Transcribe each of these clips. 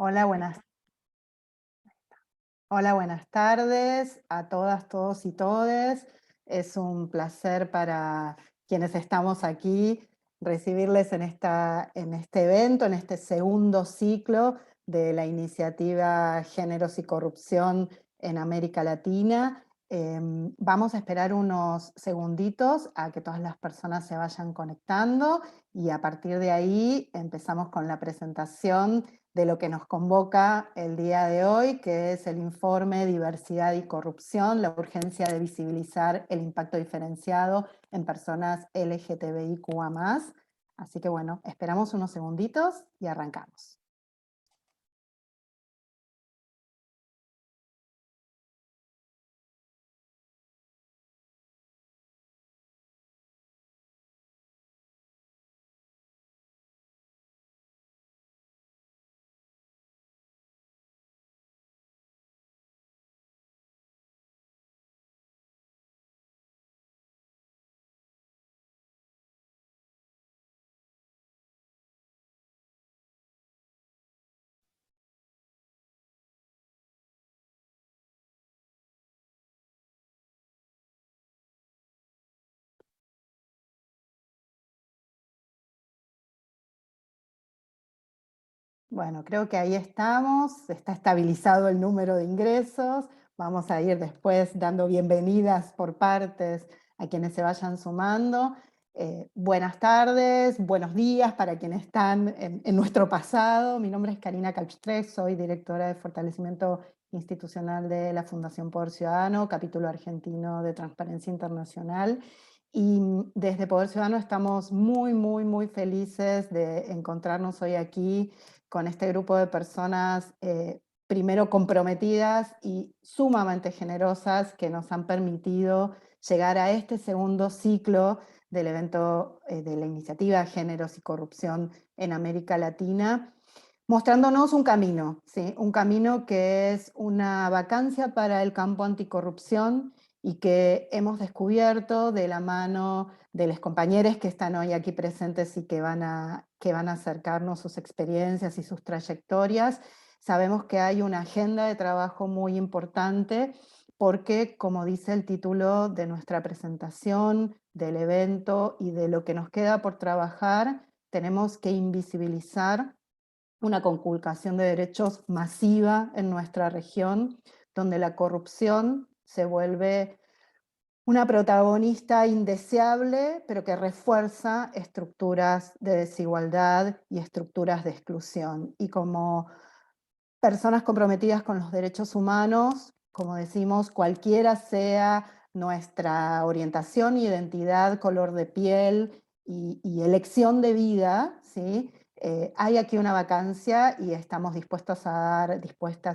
Hola, buenas tardes a todas, todos y todes. Es un placer para quienes estamos aquí recibirles en este evento, en este segundo ciclo de la iniciativa Géneros y Corrupción en América Latina. Vamos a esperar unos segunditos a que todas las personas se vayan conectando y a partir de ahí empezamos con la presentación de lo que nos convoca el día de hoy, que es el informe Diversidad y Corrupción, la urgencia de visibilizar el impacto diferenciado en personas LGTBIQA+. Así que bueno, esperamos unos segunditos y arrancamos. Bueno, creo que ahí estamos, está estabilizado el número de ingresos, vamos a ir después dando bienvenidas por partes a quienes se vayan sumando. Buenas tardes, buenos días para quienes están en nuestro pasado. Mi nombre es Karina Kalpstrek, soy directora de fortalecimiento institucional de la Fundación Poder Ciudadano, capítulo argentino de Transparencia Internacional. Y desde Poder Ciudadano estamos muy felices de encontrarnos hoy aquí con este grupo de personas primero comprometidas y sumamente generosas que nos han permitido llegar a este segundo ciclo del evento de la iniciativa Géneros y Corrupción en América Latina, mostrándonos un camino, ¿sí? Un camino que es una vacancia para el campo anticorrupción y que hemos descubierto de la mano de los compañeros que están hoy aquí presentes y que van a acercarnos sus experiencias y sus trayectorias. Sabemos que hay una agenda de trabajo muy importante porque, como dice el título de nuestra presentación, del evento y de lo que nos queda por trabajar, tenemos que invisibilizar una conculcación de derechos masiva en nuestra región, donde la corrupción se vuelve una protagonista indeseable, pero que refuerza estructuras de desigualdad y estructuras de exclusión. Y como personas comprometidas con los derechos humanos, como decimos, cualquiera sea nuestra orientación, identidad, color de piel y elección de vida, ¿sí? Hay aquí una vacancia y estamos dispuestas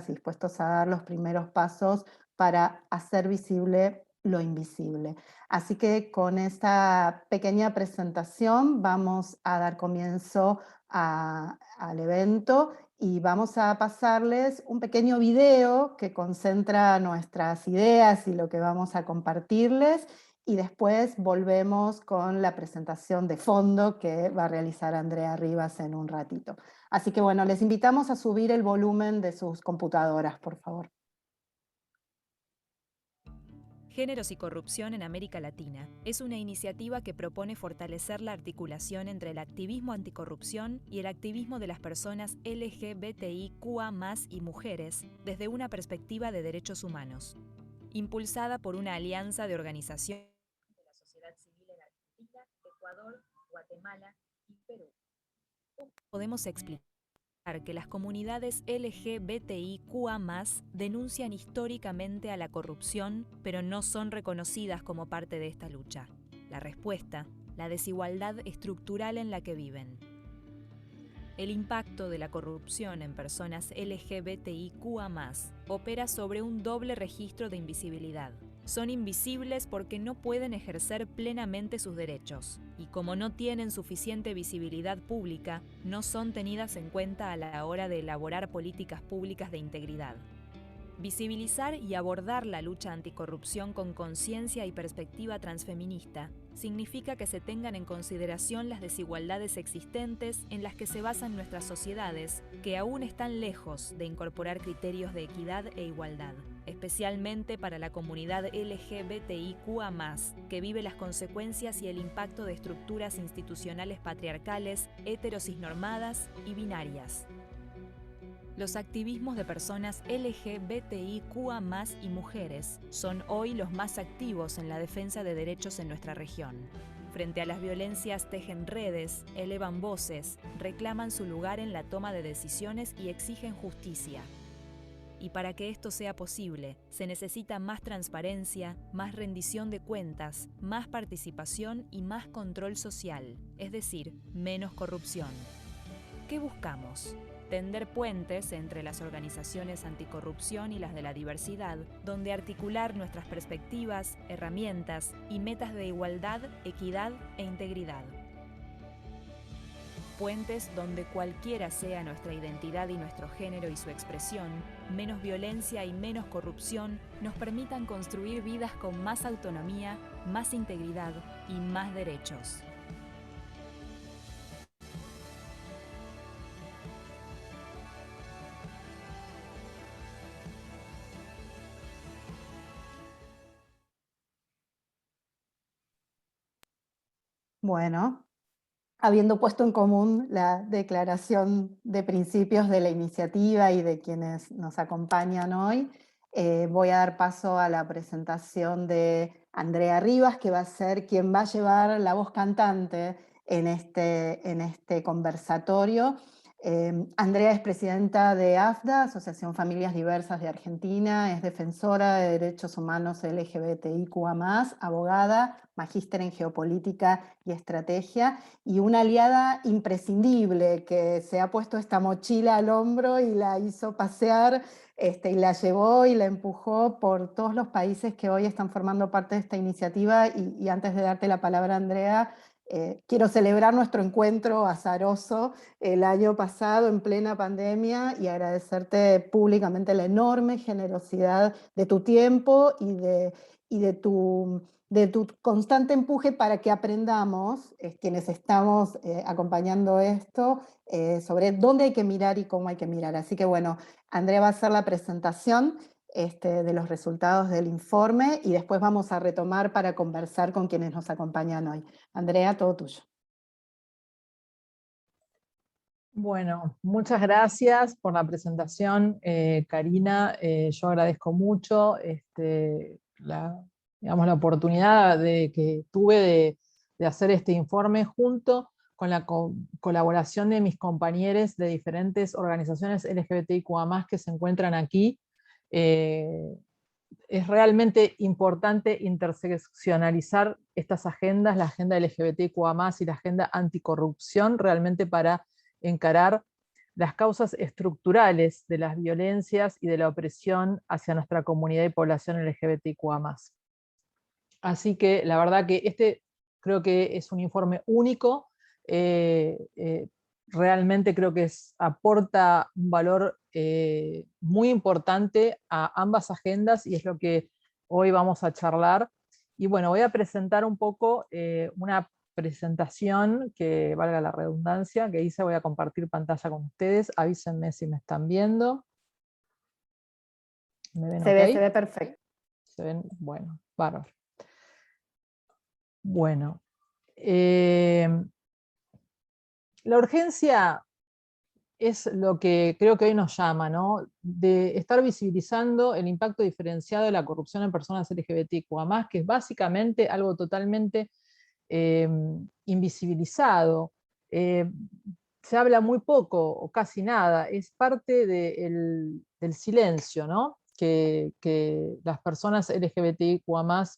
y dispuestos a dar los primeros pasos para hacer visible lo invisible. Así que con esta pequeña presentación vamos a dar comienzo al evento y vamos a pasarles un pequeño video que concentra nuestras ideas y lo que vamos a compartirles, y después volvemos con la presentación de fondo que va a realizar Andrea Rivas en un ratito. Así que bueno, les invitamos a subir el volumen de sus computadoras, por favor. Géneros y Corrupción en América Latina es una iniciativa que propone fortalecer la articulación entre el activismo anticorrupción y el activismo de las personas LGBTIQA+ y mujeres desde una perspectiva de derechos humanos. Impulsada por una alianza de organizaciones de la sociedad civil en Argentina, Ecuador, Guatemala y Perú. Podemos explicar que las comunidades LGBTIQA+ denuncian históricamente a la corrupción, pero no son reconocidas como parte de esta lucha. La respuesta, la desigualdad estructural en la que viven. El impacto de la corrupción en personas LGBTIQA+ opera sobre un doble registro de invisibilidad. Son invisibles porque no pueden ejercer plenamente sus derechos, y como no tienen suficiente visibilidad pública, no son tenidas en cuenta a la hora de elaborar políticas públicas de integridad. Visibilizar y abordar la lucha anticorrupción con conciencia y perspectiva transfeminista significa que se tengan en consideración las desigualdades existentes en las que se basan nuestras sociedades, que aún están lejos de incorporar criterios de equidad e igualdad, especialmente para la comunidad LGBTIQA+, que vive las consecuencias y el impacto de estructuras institucionales patriarcales, heterocisnormadas y binarias. Los activismos de personas LGBTIQA+ y mujeres son hoy los más activos en la defensa de derechos en nuestra región. Frente a las violencias tejen redes, elevan voces, reclaman su lugar en la toma de decisiones y exigen justicia. Y para que esto sea posible, se necesita más transparencia, más rendición de cuentas, más participación y más control social, es decir, menos corrupción. ¿Qué buscamos? Tender puentes entre las organizaciones anticorrupción y las de la diversidad, donde articular nuestras perspectivas, herramientas y metas de igualdad, equidad e integridad. Puentes donde cualquiera sea nuestra identidad y nuestro género y su expresión, menos violencia y menos corrupción nos permitan construir vidas con más autonomía, más integridad y más derechos. Bueno, habiendo puesto en común la declaración de principios de la iniciativa y de quienes nos acompañan hoy, voy a dar paso a la presentación de Andrea Rivas, que va a ser quien va a llevar la voz cantante en este conversatorio. Andrea es presidenta de AFDA, Asociación Familias Diversas de Argentina, es defensora de derechos humanos LGBTIQA+, abogada, magíster en geopolítica y estrategia, y una aliada imprescindible que se ha puesto esta mochila al hombro y la hizo pasear, y la llevó y la empujó por todos los países que hoy están formando parte de esta iniciativa. Y antes de darte la palabra, Andrea, quiero celebrar nuestro encuentro azaroso el año pasado en plena pandemia y agradecerte públicamente la enorme generosidad de tu tiempo y de tu constante empuje para que aprendamos, quienes estamos acompañando esto, sobre dónde hay que mirar y cómo hay que mirar. Así que bueno, Andrea va a hacer la presentación de los resultados del informe y después vamos a retomar para conversar con quienes nos acompañan hoy. Andrea, todo tuyo. Bueno, muchas gracias por la presentación, Karina. Yo agradezco mucho digamos, la oportunidad que tuve de hacer este informe junto con la colaboración de mis compañeros de diferentes organizaciones LGBTIQA+, que se encuentran aquí. Es realmente importante interseccionalizar estas agendas, la agenda LGBTIQA+, y la agenda anticorrupción, realmente para encarar las causas estructurales de las violencias y de la opresión hacia nuestra comunidad y población LGBTIQA+. Así que la verdad que creo que es un informe único, realmente creo que aporta un valor muy importante a ambas agendas y es lo que hoy vamos a charlar. Y bueno, voy a presentar un poco una presentación que, valga la redundancia, que hice. Voy a compartir pantalla con ustedes, avísenme si me están viendo. ¿Me ven ok? Se ve perfecto. ¿Se ven? Bueno, bárbaro. Bueno, la urgencia es lo que creo que hoy nos llama, ¿no? De estar visibilizando el impacto diferenciado de la corrupción en personas LGBTQA+, que es básicamente algo totalmente invisibilizado. Se habla muy poco o casi nada, es parte del silencio, ¿no? Que las personas LGBTQA+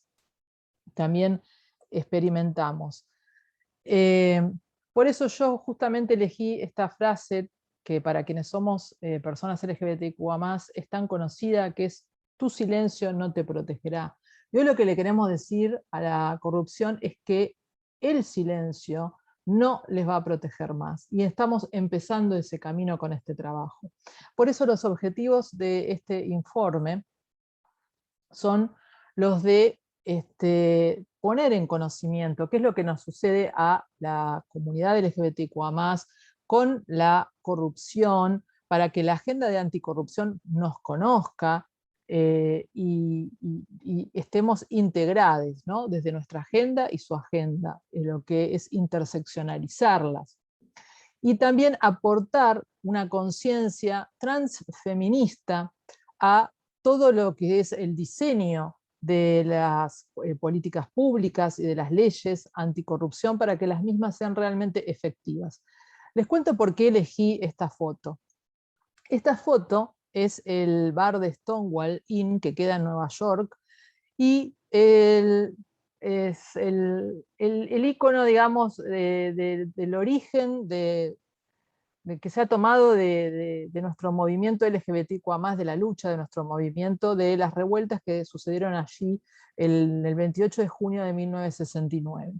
también experimentamos. Por eso yo justamente elegí esta frase que para quienes somos personas LGBTQA+, es tan conocida, que es: tu silencio no te protegerá. Y hoy lo que le queremos decir a la corrupción es que el silencio no les va a proteger más. Y estamos empezando ese camino con este trabajo. Por eso los objetivos de este informe son los de poner en conocimiento qué es lo que nos sucede a la comunidad LGBTQA+, con la corrupción, para que la agenda de anticorrupción nos conozca y estemos integrados, ¿no? Desde nuestra agenda y su agenda, en lo que es interseccionalizarlas. Y también aportar una conciencia transfeminista a todo lo que es el diseño de las políticas públicas y de las leyes anticorrupción para que las mismas sean realmente efectivas. Les cuento por qué elegí esta foto. Esta foto es el bar de Stonewall Inn, que queda en Nueva York, y es el icono, digamos, del origen de que se ha tomado de nuestro movimiento LGBTQA+, de la lucha, de nuestro movimiento, de las revueltas que sucedieron allí el 28 de junio de 1969.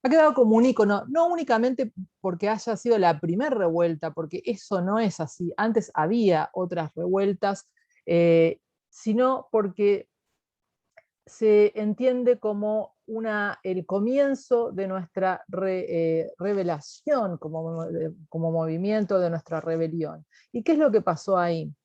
Ha quedado como un icono, no únicamente porque haya sido la primera revuelta, porque eso no es así, antes había otras revueltas, sino porque se entiende como el comienzo de nuestra revelación como movimiento, de nuestra rebelión. ¿Y qué es lo que pasó ahí?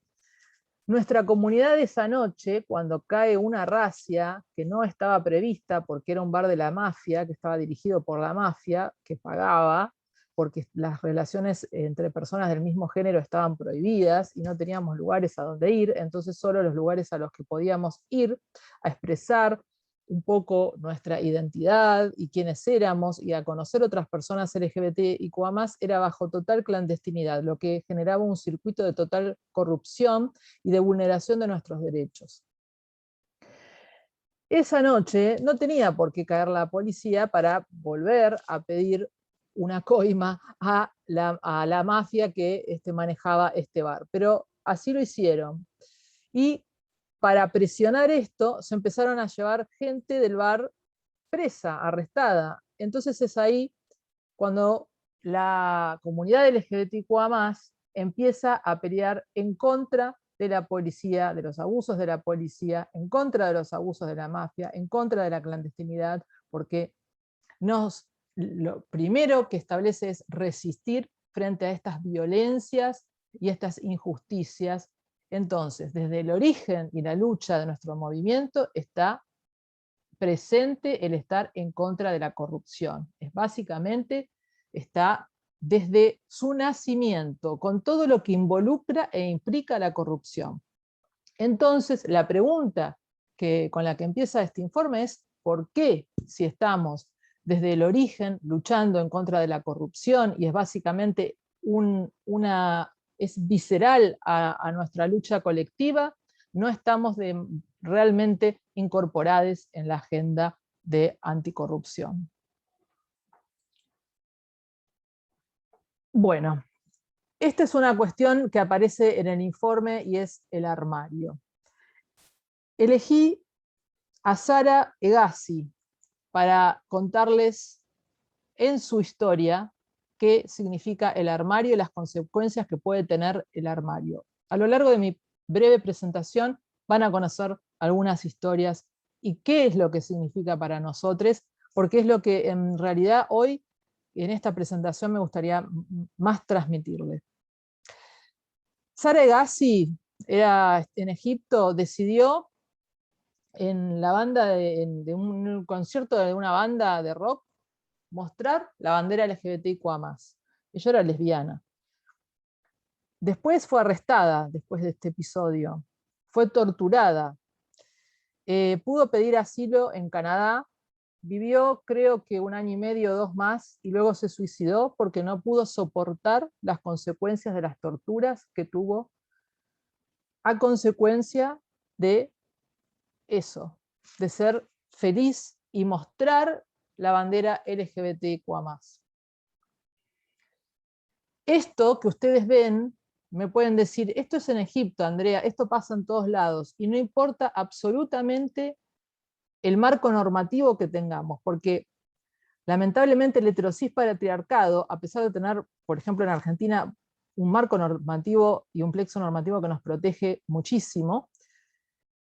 Nuestra comunidad esa noche, cuando cae una racia que no estaba prevista porque era un bar de la mafia, que estaba dirigido por la mafia, que pagaba, porque las relaciones entre personas del mismo género estaban prohibidas y no teníamos lugares a donde ir, entonces solo los lugares a los que podíamos ir a expresar un poco nuestra identidad y quiénes éramos y a conocer otras personas LGBTIQA+, era bajo total clandestinidad, lo que generaba un circuito de total corrupción y de vulneración de nuestros derechos. Esa noche no tenía por qué caer la policía para volver a pedir una coima a la mafia que manejaba este bar, pero así lo hicieron. Y para presionar esto, se empezaron a llevar gente del bar presa, arrestada. Entonces es ahí cuando la comunidad LGBTQA+, empieza a pelear en contra de la policía, de los abusos de la policía, en contra de los abusos de la mafia, en contra de la clandestinidad, porque lo primero que establece es resistir frente a estas violencias y estas injusticias. Entonces, desde el origen y la lucha de nuestro movimiento está presente el estar en contra de la corrupción. Básicamente está desde su nacimiento, con todo lo que involucra e implica la corrupción. Entonces, la pregunta con la que empieza este informe es ¿por qué, si estamos desde el origen luchando en contra de la corrupción, y es básicamente es visceral a nuestra lucha colectiva, no estamos realmente incorporados en la agenda de anticorrupción? Bueno, esta es una cuestión que aparece en el informe y es el armario. Elegí a Sara Hegazi para contarles en su historia qué significa el armario y las consecuencias que puede tener el armario. A lo largo de mi breve presentación van a conocer algunas historias y qué es lo que significa para nosotros, porque es lo que en realidad hoy, en esta presentación, me gustaría más transmitirles. Sara Hegazi en Egipto decidió en la banda de un concierto de una banda de rock mostrar la bandera LGBTIQA+. Ella era lesbiana. Después fue arrestada, después de este episodio. Fue torturada. Pudo pedir asilo en Canadá. Vivió creo que 1 año y medio, 2 más, y luego se suicidó porque no pudo soportar las consecuencias de las torturas que tuvo a consecuencia de eso, de ser feliz y mostrar la bandera LGBTIQA+. Esto que ustedes ven, me pueden decir, esto es en Egipto, Andrea, esto pasa en todos lados, y no importa absolutamente el marco normativo que tengamos, porque Lamentablemente el heterosis patriarcado, a pesar de tener, por ejemplo en Argentina, un marco normativo y un plexo normativo que nos protege muchísimo,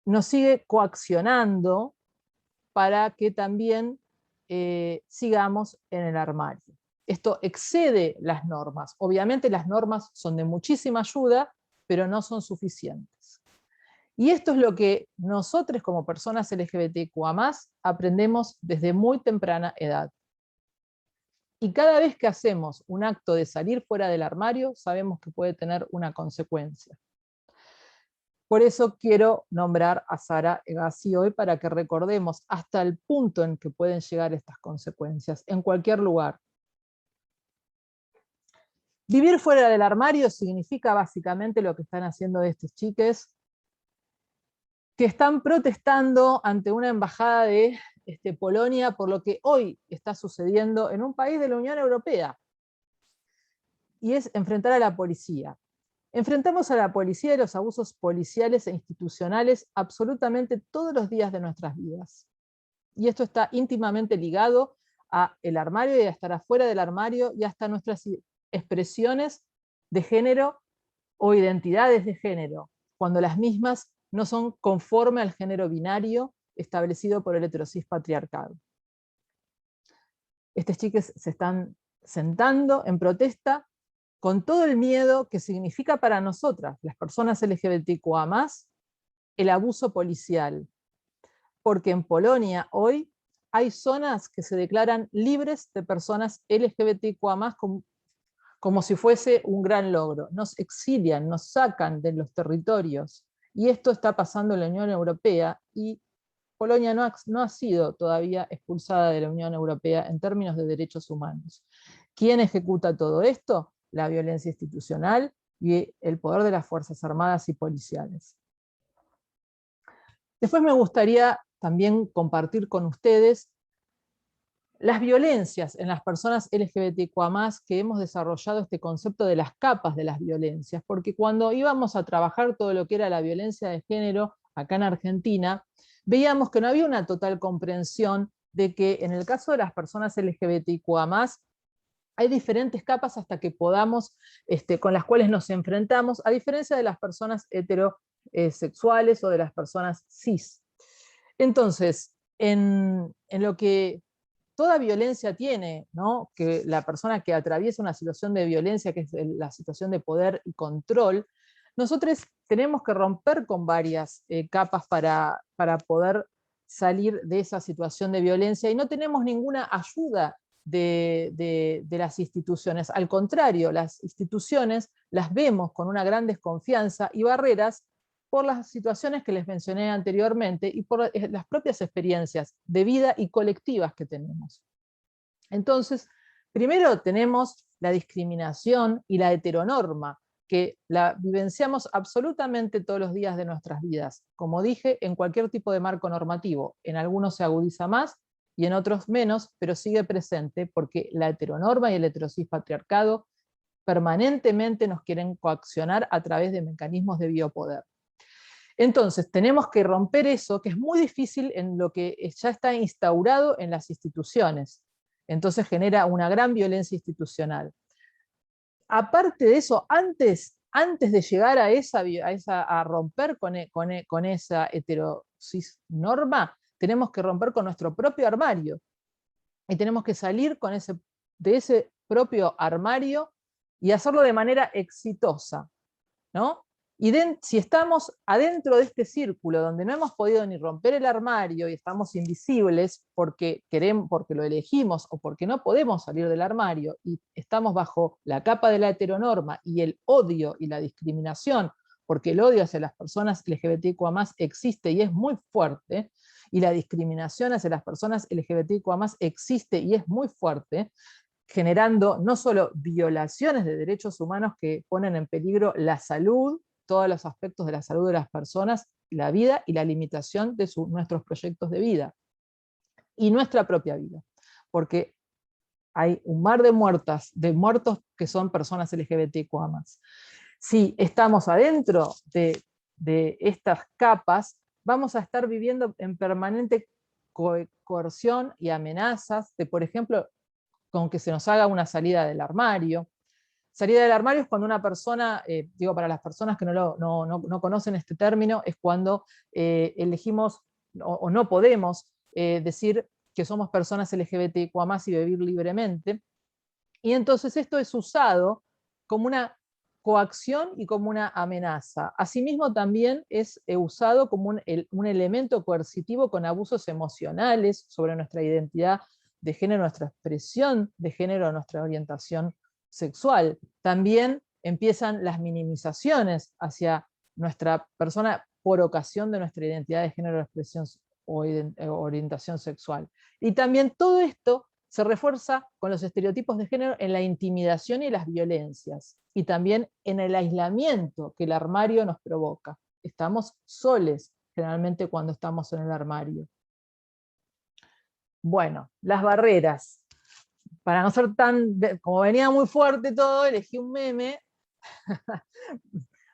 nos sigue coaccionando para que también sigamos en el armario. Esto excede las normas. Obviamente las normas son de muchísima ayuda, pero no son suficientes. Y esto es lo que nosotros como personas LGBTQA+, aprendemos desde muy temprana edad. Y cada vez que hacemos un acto de salir fuera del armario, sabemos que puede tener una consecuencia. Por eso quiero nombrar a Sara Hegazi hoy para que recordemos hasta el punto en que pueden llegar estas consecuencias, en cualquier lugar. Vivir fuera del armario significa básicamente lo que están haciendo estos chiques, que están protestando ante una embajada de Polonia por lo que hoy está sucediendo en un país de la Unión Europea, y es enfrentar a la policía. Enfrentamos a la policía y los abusos policiales e institucionales absolutamente todos los días de nuestras vidas. Y esto está íntimamente ligado al armario y a estar afuera del armario y hasta nuestras expresiones de género o identidades de género, cuando las mismas no son conforme al género binario establecido por el heterosis patriarcado. Estos chiques se están sentando en protesta con todo el miedo que significa para nosotras, las personas LGBTQA+, el abuso policial. Porque en Polonia hoy hay zonas que se declaran libres de personas LGBTQA+, como si fuese un gran logro. Nos exilian, nos sacan de los territorios. Y esto está pasando en la Unión Europea, y Polonia no ha sido todavía expulsada de la Unión Europea en términos de derechos humanos. ¿Quién ejecuta todo esto? La violencia institucional y el poder de las Fuerzas Armadas y policiales. Después me gustaría también compartir con ustedes las violencias en las personas LGBTQA+, que hemos desarrollado este concepto de las capas de las violencias, porque cuando íbamos a trabajar todo lo que era la violencia de género acá en Argentina, veíamos que no había una total comprensión de que en el caso de las personas LGBTQA+, hay diferentes capas hasta que podamos, con las cuales nos enfrentamos, a diferencia de las personas heterosexuales o de las personas cis. Entonces, en lo que toda violencia tiene, ¿no? Que la persona que atraviesa una situación de violencia, que es la situación de poder y control, nosotros tenemos que romper con varias capas para poder salir de esa situación de violencia, y no tenemos ninguna ayuda de las instituciones. Al contrario, las instituciones las vemos con una gran desconfianza y barreras por las situaciones que les mencioné anteriormente y por las propias experiencias de vida y colectivas que tenemos. Entonces, primero tenemos la discriminación y la heteronorma, que la vivenciamos absolutamente todos los días de nuestras vidas. Como dije, en cualquier tipo de marco normativo. En algunos se agudiza más y en otros menos, pero sigue presente porque la heteronorma y el heterosis patriarcado permanentemente nos quieren coaccionar a través de mecanismos de biopoder. Entonces, tenemos que romper eso, que es muy difícil en lo que ya está instaurado en las instituciones. Entonces genera una gran violencia institucional. Aparte de eso, antes de llegar a romper con esa heterosis norma, tenemos que romper con nuestro propio armario. Y tenemos que salir de ese propio armario y hacerlo de manera exitosa, ¿no? Y si estamos adentro de este círculo donde no hemos podido ni romper el armario y estamos invisibles porque lo elegimos o porque no podemos salir del armario y estamos bajo la capa de la heteronorma y el odio y la discriminación, porque el odio hacia las personas LGBTQA+ existe y es muy fuerte, y la discriminación hacia las personas LGBTQA+ existe y es muy fuerte, generando no solo violaciones de derechos humanos que ponen en peligro la salud, todos los aspectos de la salud de las personas, la vida y la limitación de nuestros proyectos de vida, y nuestra propia vida, porque hay un mar de muertos que son personas LGBTQA+. Si estamos adentro de estas capas, vamos a estar viviendo en permanente coerción y amenazas, de por ejemplo, con que se nos haga una salida del armario. Salida del armario es cuando una persona, digo para las personas que no conocen este término, es cuando elegimos o no podemos decir que somos personas LGBTIQA+ y vivir libremente. Y entonces esto es usado como una coacción y como una amenaza. Asimismo también es usado como un elemento coercitivo con abusos emocionales sobre nuestra identidad de género, nuestra expresión de género, nuestra orientación sexual. También empiezan las minimizaciones hacia nuestra persona por ocasión de nuestra identidad de género, expresión o orientación sexual. Y también todo esto se refuerza con los estereotipos de género en la intimidación y las violencias, y también en el aislamiento que el armario nos provoca. Estamos soles generalmente cuando estamos en el armario. Bueno, las barreras. Para no ser tan, como venía muy fuerte todo, elegí un meme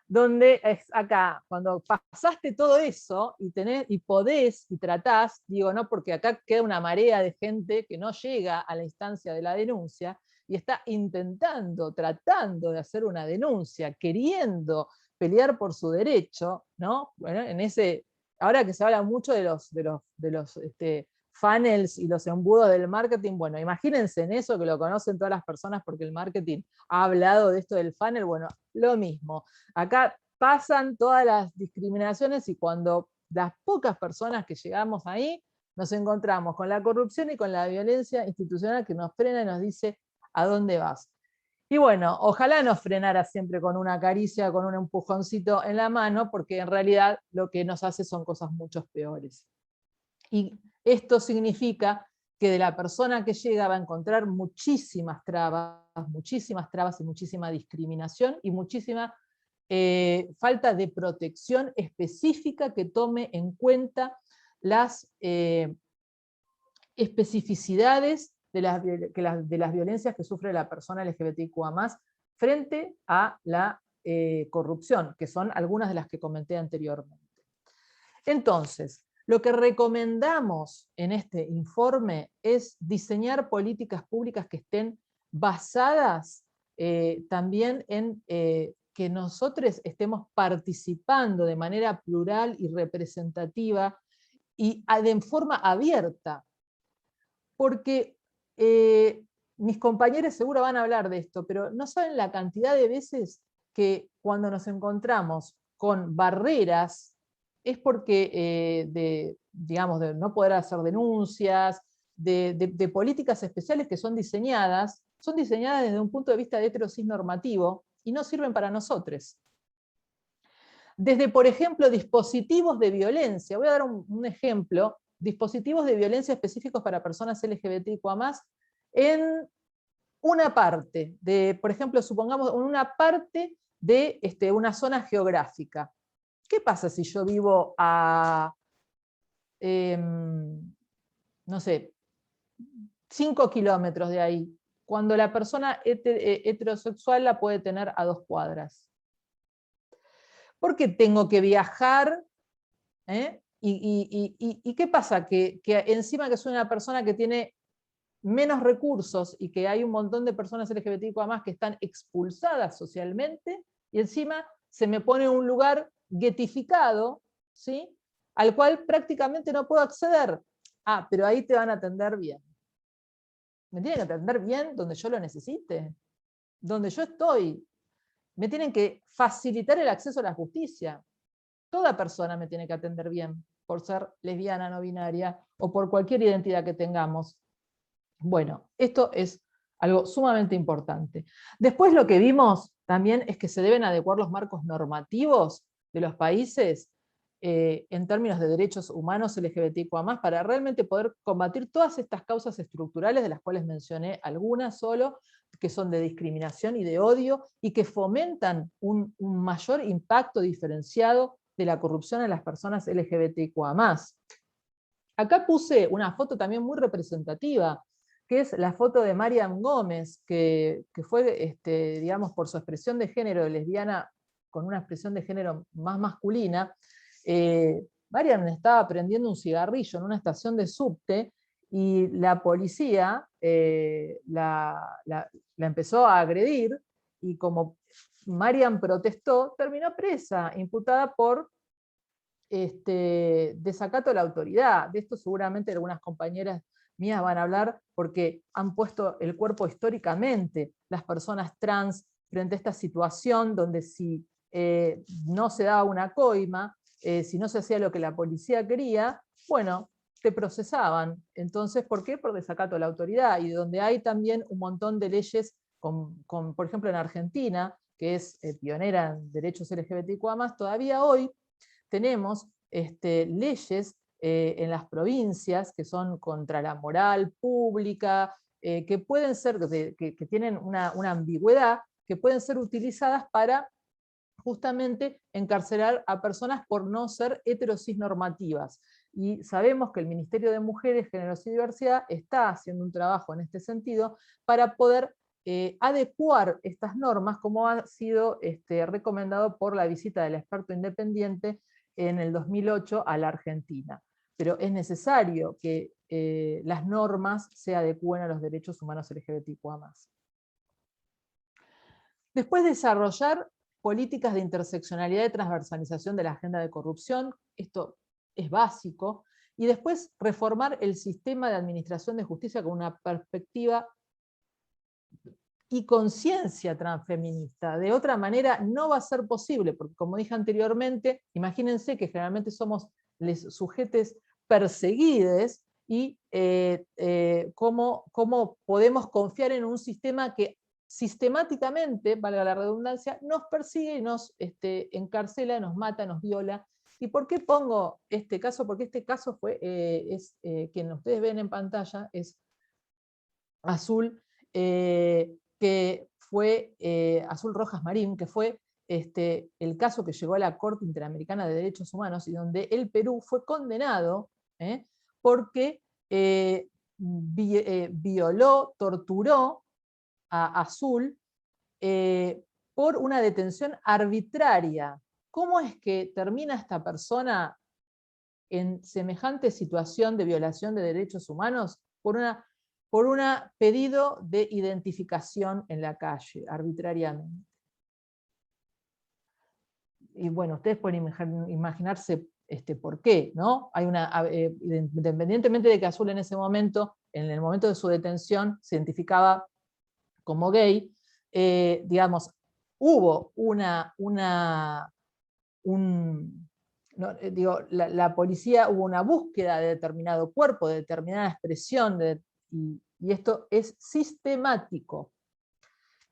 donde es acá, cuando pasaste todo eso y podés y tratás, digo, no, porque acá queda una marea de gente que no llega a la instancia de la denuncia y está intentando, tratando de hacer una denuncia, queriendo pelear por su derecho, ¿no? Bueno, ahora que se habla mucho de los funnels y los embudos del marketing, bueno, imagínense en eso, que lo conocen todas las personas porque el marketing ha hablado de esto del funnel, bueno, lo mismo. Acá pasan todas las discriminaciones y cuando las pocas personas que llegamos ahí, nos encontramos con la corrupción y con la violencia institucional que nos frena y nos dice ¿a dónde vas? Y bueno, ojalá nos frenara siempre con una caricia, con un empujoncito en la mano, porque en realidad lo que nos hace son cosas mucho peores. Y esto significa que de la persona que llega va a encontrar muchísimas trabas y muchísima discriminación y muchísima falta de protección específica que tome en cuenta las especificidades de las violencias que sufre la persona LGBTIQA+ frente a la corrupción, que son algunas de las que comenté anteriormente. Entonces, lo que recomendamos en este informe es diseñar políticas públicas que estén basadas también en que nosotros estemos participando de manera plural y representativa y de forma abierta. Porque mis compañeros seguro van a hablar de esto, pero no saben la cantidad de veces que cuando nos encontramos con barreras es porque digamos, de no poder hacer denuncias, de políticas especiales que son diseñadas desde un punto de vista de heterosis normativo y no sirven para nosotros. Desde, por ejemplo, dispositivos de violencia. Voy a dar un ejemplo. Dispositivos de violencia específicos para personas LGBTIQA+, en una parte, por ejemplo, supongamos, en una parte de una zona geográfica. ¿Qué pasa si yo vivo a, no sé, 5 kilómetros de ahí, cuando la persona heterosexual la puede tener a 2 cuadras? ¿Por qué tengo que viajar? ¿Y qué pasa? Que encima que soy una persona que tiene menos recursos y que hay un montón de personas LGBTIQA+ que están expulsadas socialmente, y encima se me pone un lugar guetificado, ¿sí? Al cual prácticamente no puedo acceder. Ah, pero ahí te van a atender bien. Me tienen que atender bien donde yo lo necesite, donde yo estoy. Me tienen que facilitar el acceso a la justicia. Toda persona me tiene que atender bien, por ser lesbiana, no binaria, o por cualquier identidad que tengamos. Bueno, esto es algo sumamente importante. Después lo que vimos también es que se deben adecuar los marcos normativos de los países en términos de derechos humanos LGBTIQA+, para realmente poder combatir todas estas causas estructurales, de las cuales mencioné algunas solo, que son de discriminación y de odio, y que fomentan un mayor impacto diferenciado de la corrupción en las personas LGBTIQA+. Acá puse una foto también muy representativa, que es la foto de Mariam Gómez, que fue, digamos, por su expresión de género de lesbiana, con una expresión de género más masculina, Marian estaba prendiendo un cigarrillo en una estación de subte y la policía la empezó a agredir, y como Marian protestó, terminó presa, imputada por desacato a la autoridad. De esto seguramente algunas compañeras mías van a hablar, porque han puesto el cuerpo históricamente las personas trans frente a esta situación donde si no se daba una coima, si no se hacía lo que la policía quería, bueno, te procesaban. Entonces, ¿por qué? Por desacato a la autoridad, y donde hay también un montón de leyes, por ejemplo en Argentina, que es pionera en derechos LGBTIQ+, todavía hoy tenemos leyes en las provincias que son contra la moral pública, que pueden ser, que tienen una ambigüedad, que pueden ser utilizadas para justamente encarcelar a personas por no ser heterocisnormativas. Y sabemos que el Ministerio de Mujeres, Géneros y Diversidad está haciendo un trabajo en este sentido para poder adecuar estas normas, como ha sido recomendado por la visita del experto independiente en el 2008 a la Argentina. Pero es necesario que las normas se adecúen a los derechos humanos LGBTIQ+. Después, desarrollar políticas de interseccionalidad y transversalización de la agenda de corrupción, esto es básico, y después reformar el sistema de administración de justicia con una perspectiva y conciencia transfeminista. De otra manera no va a ser posible, porque como dije anteriormente, imagínense que generalmente somos los sujetos perseguidos, y cómo podemos confiar en un sistema que sistemáticamente, valga la redundancia, nos persigue y nos encarcela, nos mata, nos viola. ¿Y por qué pongo este caso? Porque este caso fue, quien ustedes ven en pantalla, es Azul, que fue Azul Rojas Marín, que fue el caso que llegó a la Corte Interamericana de Derechos Humanos, y donde el Perú fue condenado porque violó, torturó a Azul por una detención arbitraria. ¿Cómo es que termina esta persona en semejante situación de violación de derechos humanos? Por un pedido de identificación en la calle, arbitrariamente. Y bueno, ustedes pueden imaginarse por qué, ¿no? Hay independientemente de que Azul en ese momento, en el momento de su detención, se identificaba como gay, digamos, hubo la policía, hubo una búsqueda de determinado cuerpo, de determinada expresión, y esto es sistemático.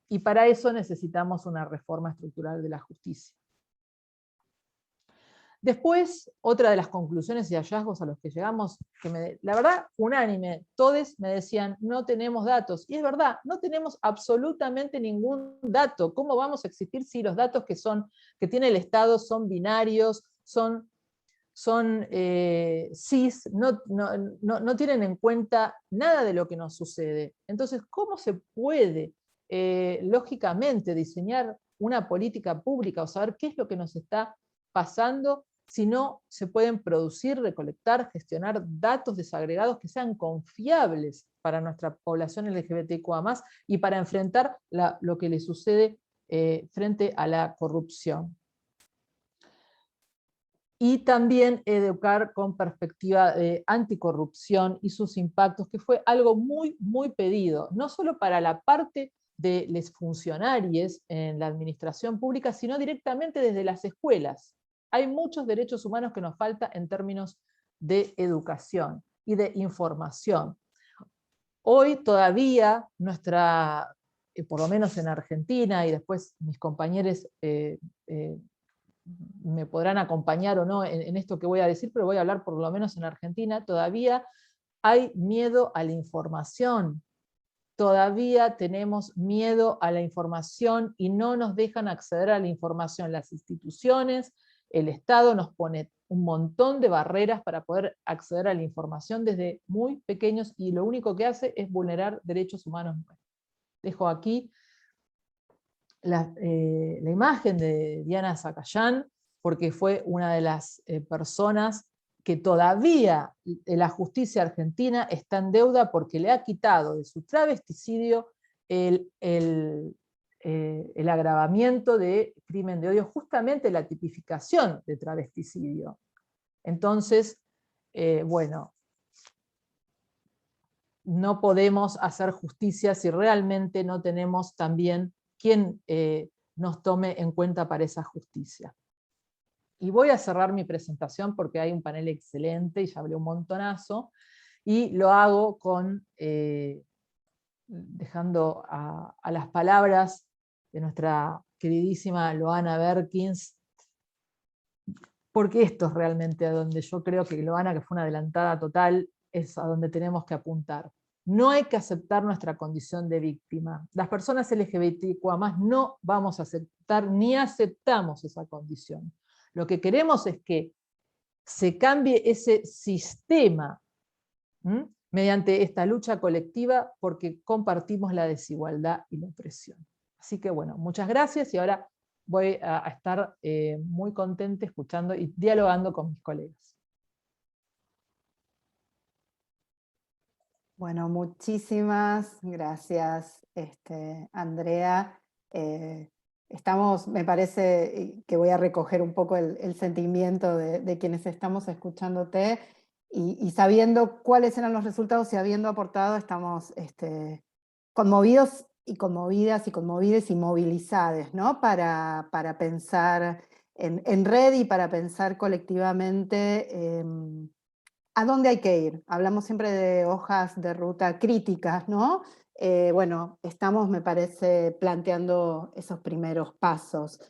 Y para eso necesitamos una reforma estructural de la justicia. Después, otra de las conclusiones y hallazgos a los que llegamos, la verdad, unánime, todos me decían, no tenemos datos. Y es verdad, no tenemos absolutamente ningún dato. ¿Cómo vamos a existir si los datos que tiene el Estado son binarios, son cis, no tienen en cuenta nada de lo que nos sucede? Entonces, ¿cómo se puede, lógicamente, diseñar una política pública o saber qué es lo que nos está pasando si no se pueden producir, recolectar, gestionar datos desagregados que sean confiables para nuestra población LGBTIQA+, y para enfrentar lo que le sucede frente a la corrupción? Y también educar con perspectiva de anticorrupción y sus impactos, que fue algo muy, muy pedido, no solo para la parte de los funcionarios en la administración pública, sino directamente desde las escuelas. Hay muchos derechos humanos que nos falta en términos de educación y de información. Hoy todavía por lo menos en Argentina, y después mis compañeros me podrán acompañar o no en esto que voy a decir, pero voy a hablar por lo menos en Argentina, todavía hay miedo a la información. Todavía tenemos miedo a la información y no nos dejan acceder a la información. Las instituciones, el Estado nos pone un montón de barreras para poder acceder a la información desde muy pequeños, y lo único que hace es vulnerar derechos humanos. Dejo aquí la imagen de Diana Zacayán, porque fue una de las personas que todavía la justicia argentina está en deuda porque le ha quitado de su travesticidio el agravamiento de crimen de odio, justamente la tipificación de travesticidio. Entonces, bueno, no podemos hacer justicia si realmente no tenemos también quien nos tome en cuenta para esa justicia. Y voy a cerrar mi presentación porque hay un panel excelente y ya hablé un montonazo, y lo hago con, dejando a las palabras de nuestra queridísima Loana Berkins, porque esto es realmente a donde yo creo que Loana, que fue una adelantada total, es a donde tenemos que apuntar. No hay que aceptar nuestra condición de víctima. Las personas LGBTQA+, no vamos a aceptar ni aceptamos esa condición. Lo que queremos es que se cambie ese sistema mediante esta lucha colectiva porque compartimos la desigualdad y la opresión. Así que bueno, muchas gracias y ahora voy a estar muy contenta escuchando y dialogando con mis colegas. Bueno, muchísimas gracias, Andrea. Me parece que voy a recoger un poco el sentimiento de quienes estamos escuchándote y sabiendo cuáles eran los resultados y habiendo aportado, estamos conmovidos y conmovidas y conmovides y movilizadas, ¿no? Para pensar en red y para pensar colectivamente ¿a dónde hay que ir? Hablamos siempre de hojas de ruta críticas, ¿no? Bueno, estamos, me parece, planteando esos primeros pasos,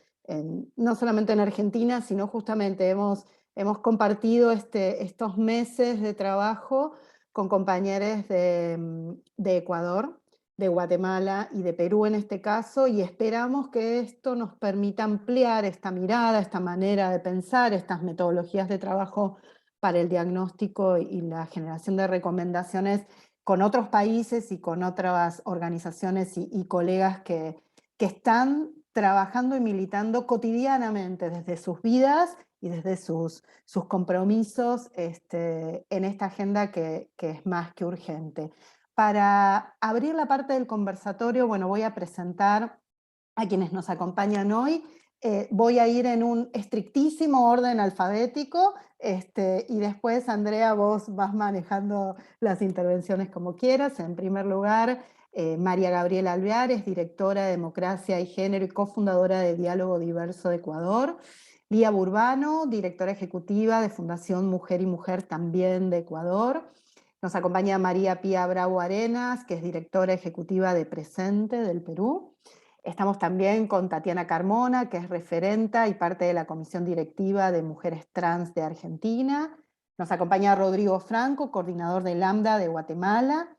no solamente en Argentina, sino justamente hemos compartido estos meses de trabajo con compañeros de Ecuador, de Guatemala y de Perú en este caso, y esperamos que esto nos permita ampliar esta mirada, esta manera de pensar, estas metodologías de trabajo para el diagnóstico y la generación de recomendaciones con otros países y con otras organizaciones y colegas que están trabajando y militando cotidianamente desde sus vidas y desde sus compromisos en esta agenda que es más que urgente. Para abrir la parte del conversatorio, bueno, voy a presentar a quienes nos acompañan hoy. Voy a ir en un estrictísimo orden alfabético y después, Andrea, vos vas manejando las intervenciones como quieras. En primer lugar, María Gabriela Alveares, directora de Democracia y Género y cofundadora de Diálogo Diverso de Ecuador. Lía Burbano, directora ejecutiva de Fundación Mujer y Mujer, también de Ecuador. Nos acompaña María Pía Bravo Arenas, que es directora ejecutiva de Presente del Perú. Estamos también con Tatiana Carmona, que es referenta y parte de la Comisión Directiva de Mujeres Trans de Argentina. Nos acompaña Rodrigo Franco, coordinador de Lambda de Guatemala.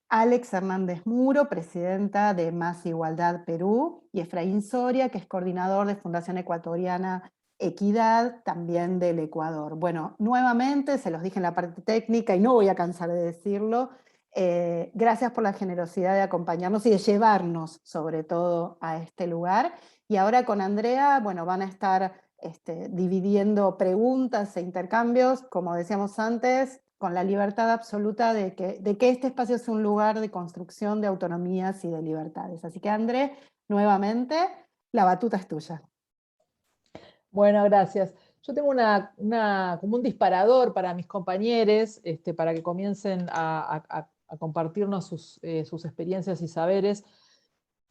Alex Hernández Muro, presidenta de Más Igualdad Perú. Y Efraín Soria, que es coordinador de Fundación Ecuatoriana Equidad, también del Ecuador. Bueno, nuevamente, se los dije en la parte técnica y no voy a cansar de decirlo, gracias por la generosidad de acompañarnos y de llevarnos sobre todo a este lugar. Y ahora con Andrea, bueno, van a estar dividiendo preguntas e intercambios, como decíamos antes, con la libertad absoluta de que este espacio es un lugar de construcción de autonomías y de libertades. Así que, André, nuevamente, la batuta es tuya. Bueno, gracias. Yo tengo como un disparador para mis compañeros, para que comiencen a compartirnos sus experiencias y saberes,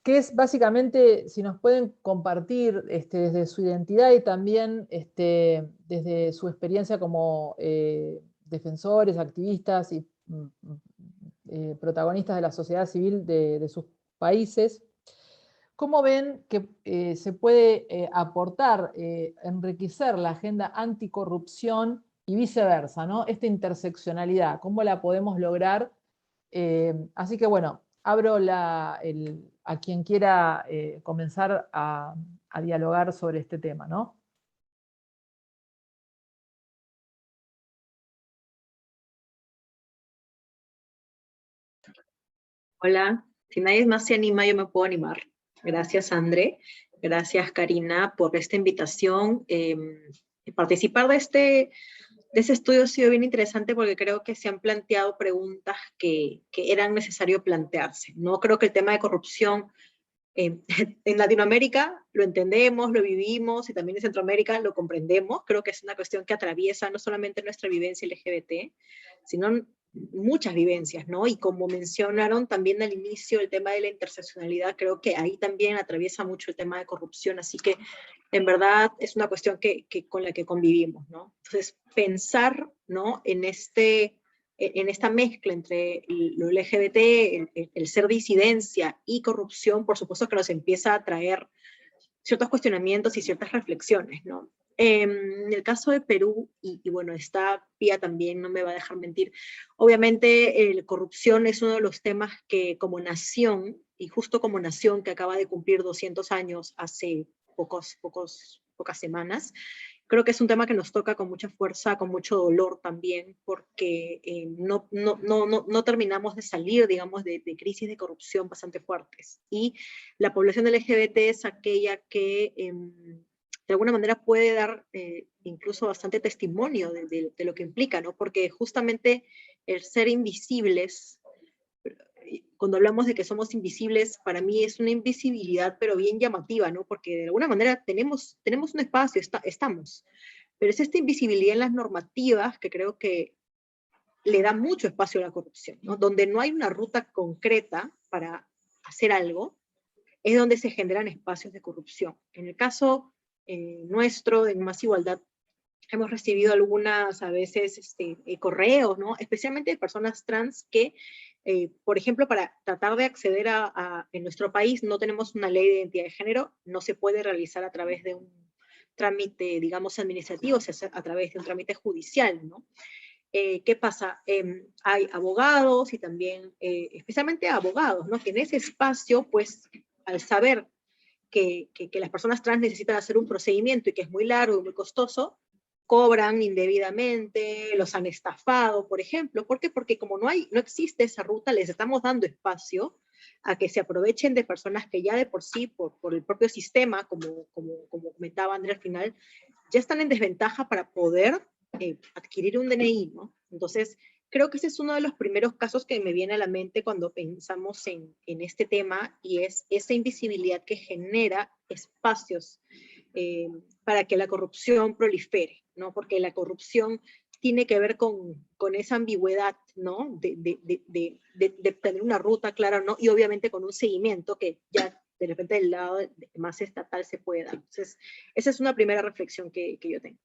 que es básicamente si nos pueden compartir desde su identidad y también desde su experiencia como defensores, activistas y protagonistas de la sociedad civil de sus países. ¿Cómo ven que se puede aportar, enriquecer la agenda anticorrupción y viceversa, ¿no? Esta interseccionalidad, ¿cómo la podemos lograr? Así que bueno, abro a quien quiera comenzar a dialogar sobre este tema, ¿no? Hola, si nadie más se anima, yo me puedo animar. Gracias, André. Gracias, Karina, por esta invitación. Participar de de ese estudio ha sido bien interesante porque creo que se han planteado preguntas que eran necesario plantearse. No creo que el tema de corrupción en Latinoamérica lo entendemos, lo vivimos, y también en Centroamérica lo comprendemos. Creo que es una cuestión que atraviesa no solamente nuestra vivencia LGBT, sino muchas vivencias, ¿no? Y como mencionaron también al inicio el tema de la interseccionalidad, creo que ahí también atraviesa mucho el tema de corrupción, así que en verdad es una cuestión con la que convivimos, ¿no? Entonces, pensar, ¿no? En esta mezcla entre lo LGBT, el ser disidencia y corrupción, por supuesto que nos empieza a traer ciertos cuestionamientos y ciertas reflexiones, ¿no? En el caso de Perú, y bueno, esta Pía también no me va a dejar mentir, obviamente la corrupción es uno de los temas que como nación, y justo como nación que acaba de cumplir 200 años hace pocas semanas, creo que es un tema que nos toca con mucha fuerza, con mucho dolor también, porque no terminamos de salir, digamos, de crisis de corrupción bastante fuertes. Y la población LGBT es aquella que de alguna manera puede dar incluso bastante testimonio de lo que implica, ¿no? Porque justamente el ser invisibles, cuando hablamos de que somos invisibles, para mí es una invisibilidad, pero bien llamativa, ¿no? Porque de alguna manera tenemos un espacio, estamos, pero es esta invisibilidad en las normativas que creo que le da mucho espacio a la corrupción, ¿no? Donde no hay una ruta concreta para hacer algo, es donde se generan espacios de corrupción. En el caso nuestro de Más Igualdad, hemos recibido algunas, a veces, correos, ¿no? Especialmente de personas trans que, por ejemplo, para tratar de acceder en nuestro país no tenemos una ley de identidad de género, no se puede realizar a través de un trámite, digamos, administrativo, se hace a través de un trámite judicial, ¿no? ¿Qué pasa? Hay abogados y también, especialmente abogados, ¿no? Que en ese espacio, pues, al saber que las personas trans necesitan hacer un procedimiento y que es muy largo y muy costoso, cobran indebidamente, los han estafado, por ejemplo. ¿Por qué? Porque como no existe esa ruta, les estamos dando espacio a que se aprovechen de personas que ya de por sí, por el propio sistema, como comentaba Andrea al final, ya están en desventaja para poder adquirir un DNI, ¿no? Entonces, creo que ese es uno de los primeros casos que me viene a la mente cuando pensamos en este tema, y es esa invisibilidad que genera espacios para que la corrupción prolifere, ¿no? Porque la corrupción tiene que ver con esa ambigüedad, ¿no? De tener una ruta clara, ¿no? Y obviamente con un seguimiento que ya de repente del lado más estatal se puede dar. Entonces, esa es una primera reflexión que yo tengo.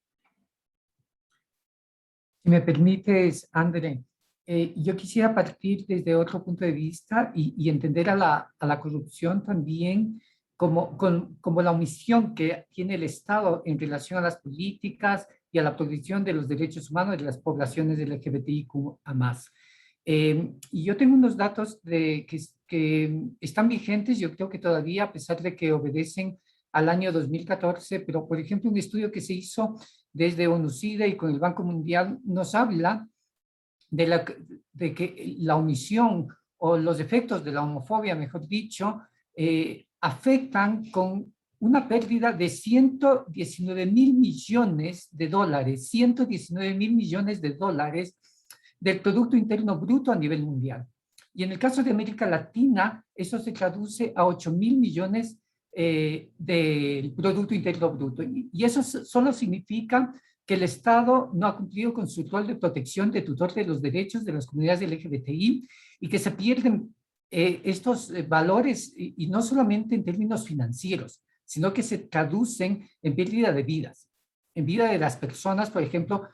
Si me permites, André, yo quisiera partir desde otro punto de vista y entender a la corrupción también como la omisión que tiene el Estado en relación a las políticas y a la protección de los derechos humanos de las poblaciones LGBTIQ+. Y yo tengo unos datos que están vigentes, yo creo que todavía, a pesar de que obedecen al año 2014, pero por ejemplo un estudio que se hizo desde ONUCIDE y con el Banco Mundial nos habla de que la omisión o los efectos de la homofobia, mejor dicho, afectan con una pérdida de 119.000 millones de dólares, 119.000 millones de dólares del Producto Interno Bruto a nivel mundial. Y en el caso de América Latina, eso se traduce a 8.000 millones del Producto Interno Bruto. Y eso solo significa que el Estado no ha cumplido con su rol de protección, de tutor de los derechos de las comunidades LGBTI, y que se pierden estos valores, y no solamente en términos financieros, sino que se traducen en pérdida de vidas, en vida de las personas. Por ejemplo,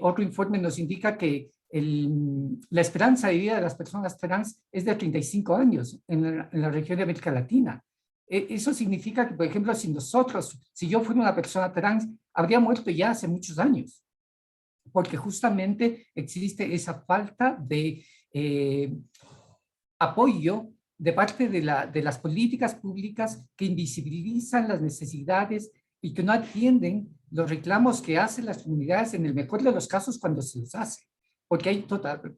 otro informe nos indica que la esperanza de vida de las personas trans es de 35 años en la región de América Latina. Eso significa que, por ejemplo, si yo fuera una persona trans, habría muerto ya hace muchos años, porque justamente existe esa falta de apoyo de parte de las políticas públicas que invisibilizan las necesidades y que no atienden los reclamos que hacen las comunidades, en el mejor de los casos cuando se los hace, porque hay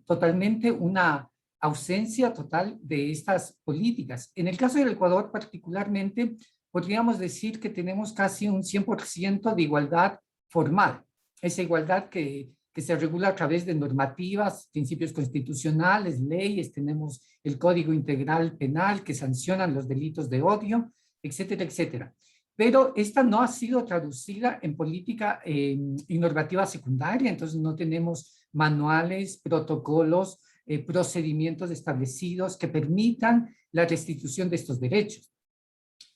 totalmente una ausencia total de estas políticas. En el caso del Ecuador particularmente, podríamos decir que tenemos casi un 100% de igualdad formal, esa igualdad que que se regula a través de normativas, principios constitucionales, leyes, tenemos el Código Integral Penal que sancionan los delitos de odio, etcétera, etcétera. Pero esta no ha sido traducida en política y normativa secundaria, entonces no tenemos manuales, protocolos, procedimientos establecidos que permitan la restitución de estos derechos.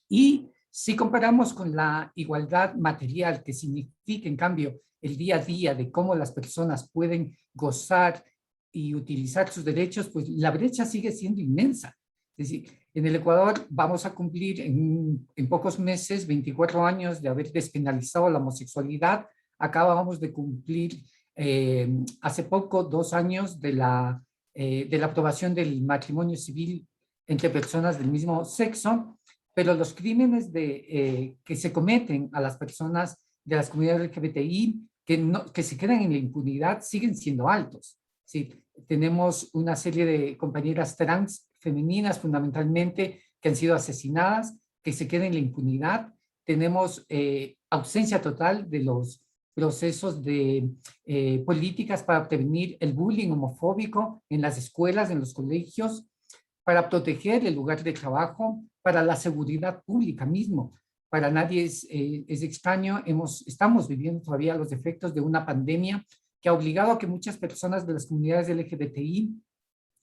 Y si comparamos con la igualdad material, que significa en cambio el día a día de cómo las personas pueden gozar y utilizar sus derechos, pues la brecha sigue siendo inmensa. Es decir, en el Ecuador vamos a cumplir en pocos meses 24 años de haber despenalizado la homosexualidad. Acabamos de cumplir hace poco 2 años de la aprobación del matrimonio civil entre personas del mismo sexo, pero los crímenes que se cometen a las personas de las comunidades LGBTI que se quedan en la impunidad siguen siendo altos. ¿Sí? Tenemos una serie de compañeras trans femeninas fundamentalmente que han sido asesinadas, que se quedan en la impunidad. Tenemos ausencia total de los procesos de políticas para prevenir el bullying homofóbico en las escuelas, en los colegios, para proteger el lugar de trabajo, para la seguridad pública mismo. Para nadie es extraño, estamos viviendo todavía los efectos de una pandemia que ha obligado a que muchas personas de las comunidades LGBTI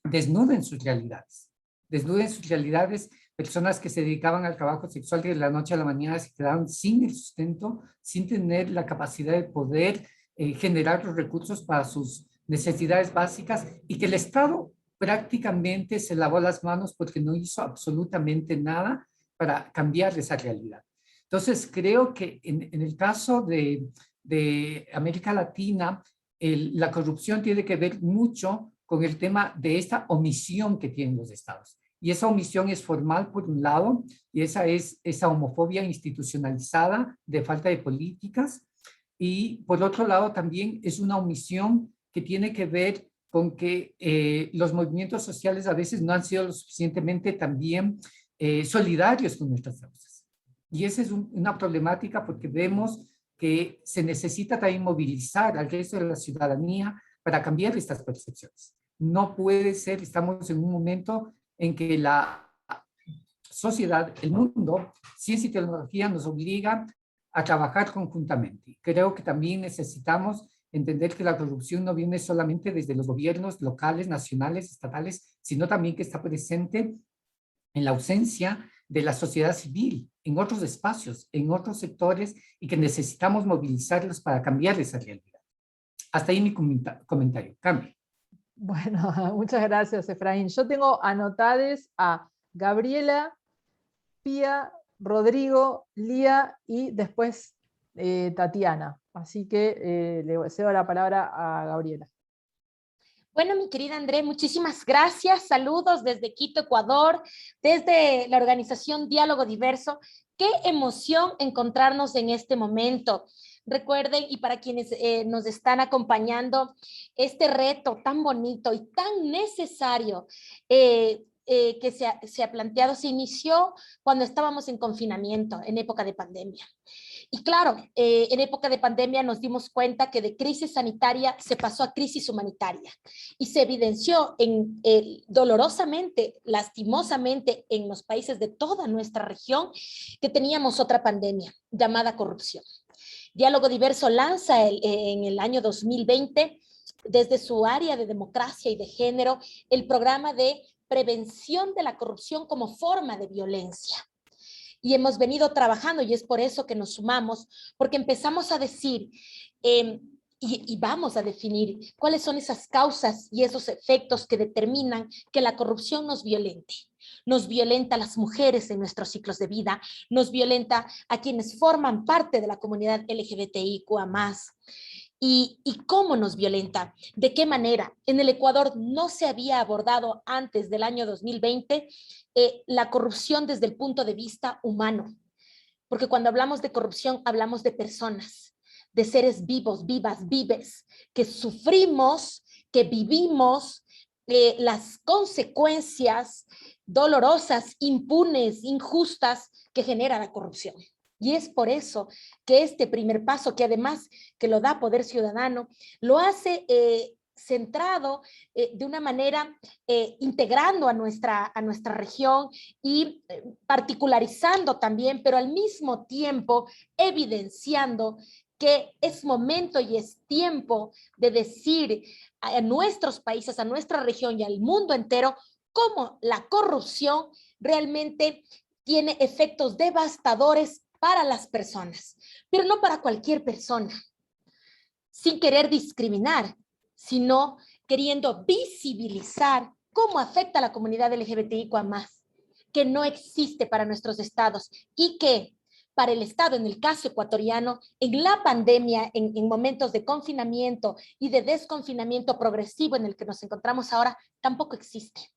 desnuden sus realidades. Desnuden sus realidades, personas que se dedicaban al trabajo sexual de la noche a la mañana se quedaron sin el sustento, sin tener la capacidad de poder generar los recursos para sus necesidades básicas y que el Estado prácticamente se lavó las manos porque no hizo absolutamente nada para cambiar esa realidad. Entonces, creo que en el caso de América Latina, la corrupción tiene que ver mucho con el tema de esta omisión que tienen los estados. Y esa omisión es formal por un lado, y esa es esa homofobia institucionalizada de falta de políticas, y por otro lado también es una omisión que tiene que ver con que los movimientos sociales a veces no han sido lo suficientemente también solidarios con nuestras causas. Y esa es una problemática porque vemos que se necesita también movilizar al resto de la ciudadanía para cambiar estas percepciones. No puede ser, estamos en un momento en que la sociedad, el mundo, ciencia y tecnología nos obliga a trabajar conjuntamente. Creo que también necesitamos entender que la corrupción no viene solamente desde los gobiernos locales, nacionales, estatales, sino también que está presente en la ausencia de la sociedad civil, en otros espacios, en otros sectores, y que necesitamos movilizarlos para cambiar esa realidad. Hasta ahí mi comentario. Cambio. Bueno, muchas gracias, Efraín. Yo tengo anotades a Gabriela, Pía, Rodrigo, Lía y después Tatiana. Así que le cedo la palabra a Gabriela. Bueno, mi querida André, muchísimas gracias. Saludos desde Quito, Ecuador, desde la organización Diálogo Diverso. Qué emoción encontrarnos en este momento. Recuerden, y para quienes nos están acompañando, este reto tan bonito y tan necesario que se ha planteado, se inició cuando estábamos en confinamiento, en época de pandemia. Y claro, en época de pandemia nos dimos cuenta que de crisis sanitaria se pasó a crisis humanitaria y se evidenció dolorosamente, lastimosamente en los países de toda nuestra región que teníamos otra pandemia llamada corrupción. Diálogo Diverso lanza en el año 2020 desde su área de democracia y de género el programa de prevención de la corrupción como forma de violencia. Y hemos venido trabajando, y es por eso que nos sumamos, porque empezamos a decir y vamos a definir cuáles son esas causas y esos efectos que determinan que la corrupción nos violente. Nos violenta a las mujeres en nuestros ciclos de vida, nos violenta a quienes forman parte de la comunidad LGBTIQA+. ¿Y cómo nos violenta? ¿De qué manera? En el Ecuador no se había abordado antes del año 2020 la corrupción desde el punto de vista humano. Porque cuando hablamos de corrupción, hablamos de personas, de seres vivos, vivas, vives, que sufrimos, que vivimos las consecuencias dolorosas, impunes, injustas que genera la corrupción. Y es por eso que este primer paso, que además que lo da Poder Ciudadano, lo hace centrado de una manera integrando a nuestra región y particularizando también, pero al mismo tiempo evidenciando que es momento y es tiempo de decir a nuestros países, a nuestra región y al mundo entero cómo la corrupción realmente tiene efectos devastadores para las personas, pero no para cualquier persona, sin querer discriminar, sino queriendo visibilizar cómo afecta a la comunidad LGBTIQA+, que no existe para nuestros estados y que para el estado, en el caso ecuatoriano, en la pandemia, en momentos de confinamiento y de desconfinamiento progresivo en el que nos encontramos ahora, tampoco existe.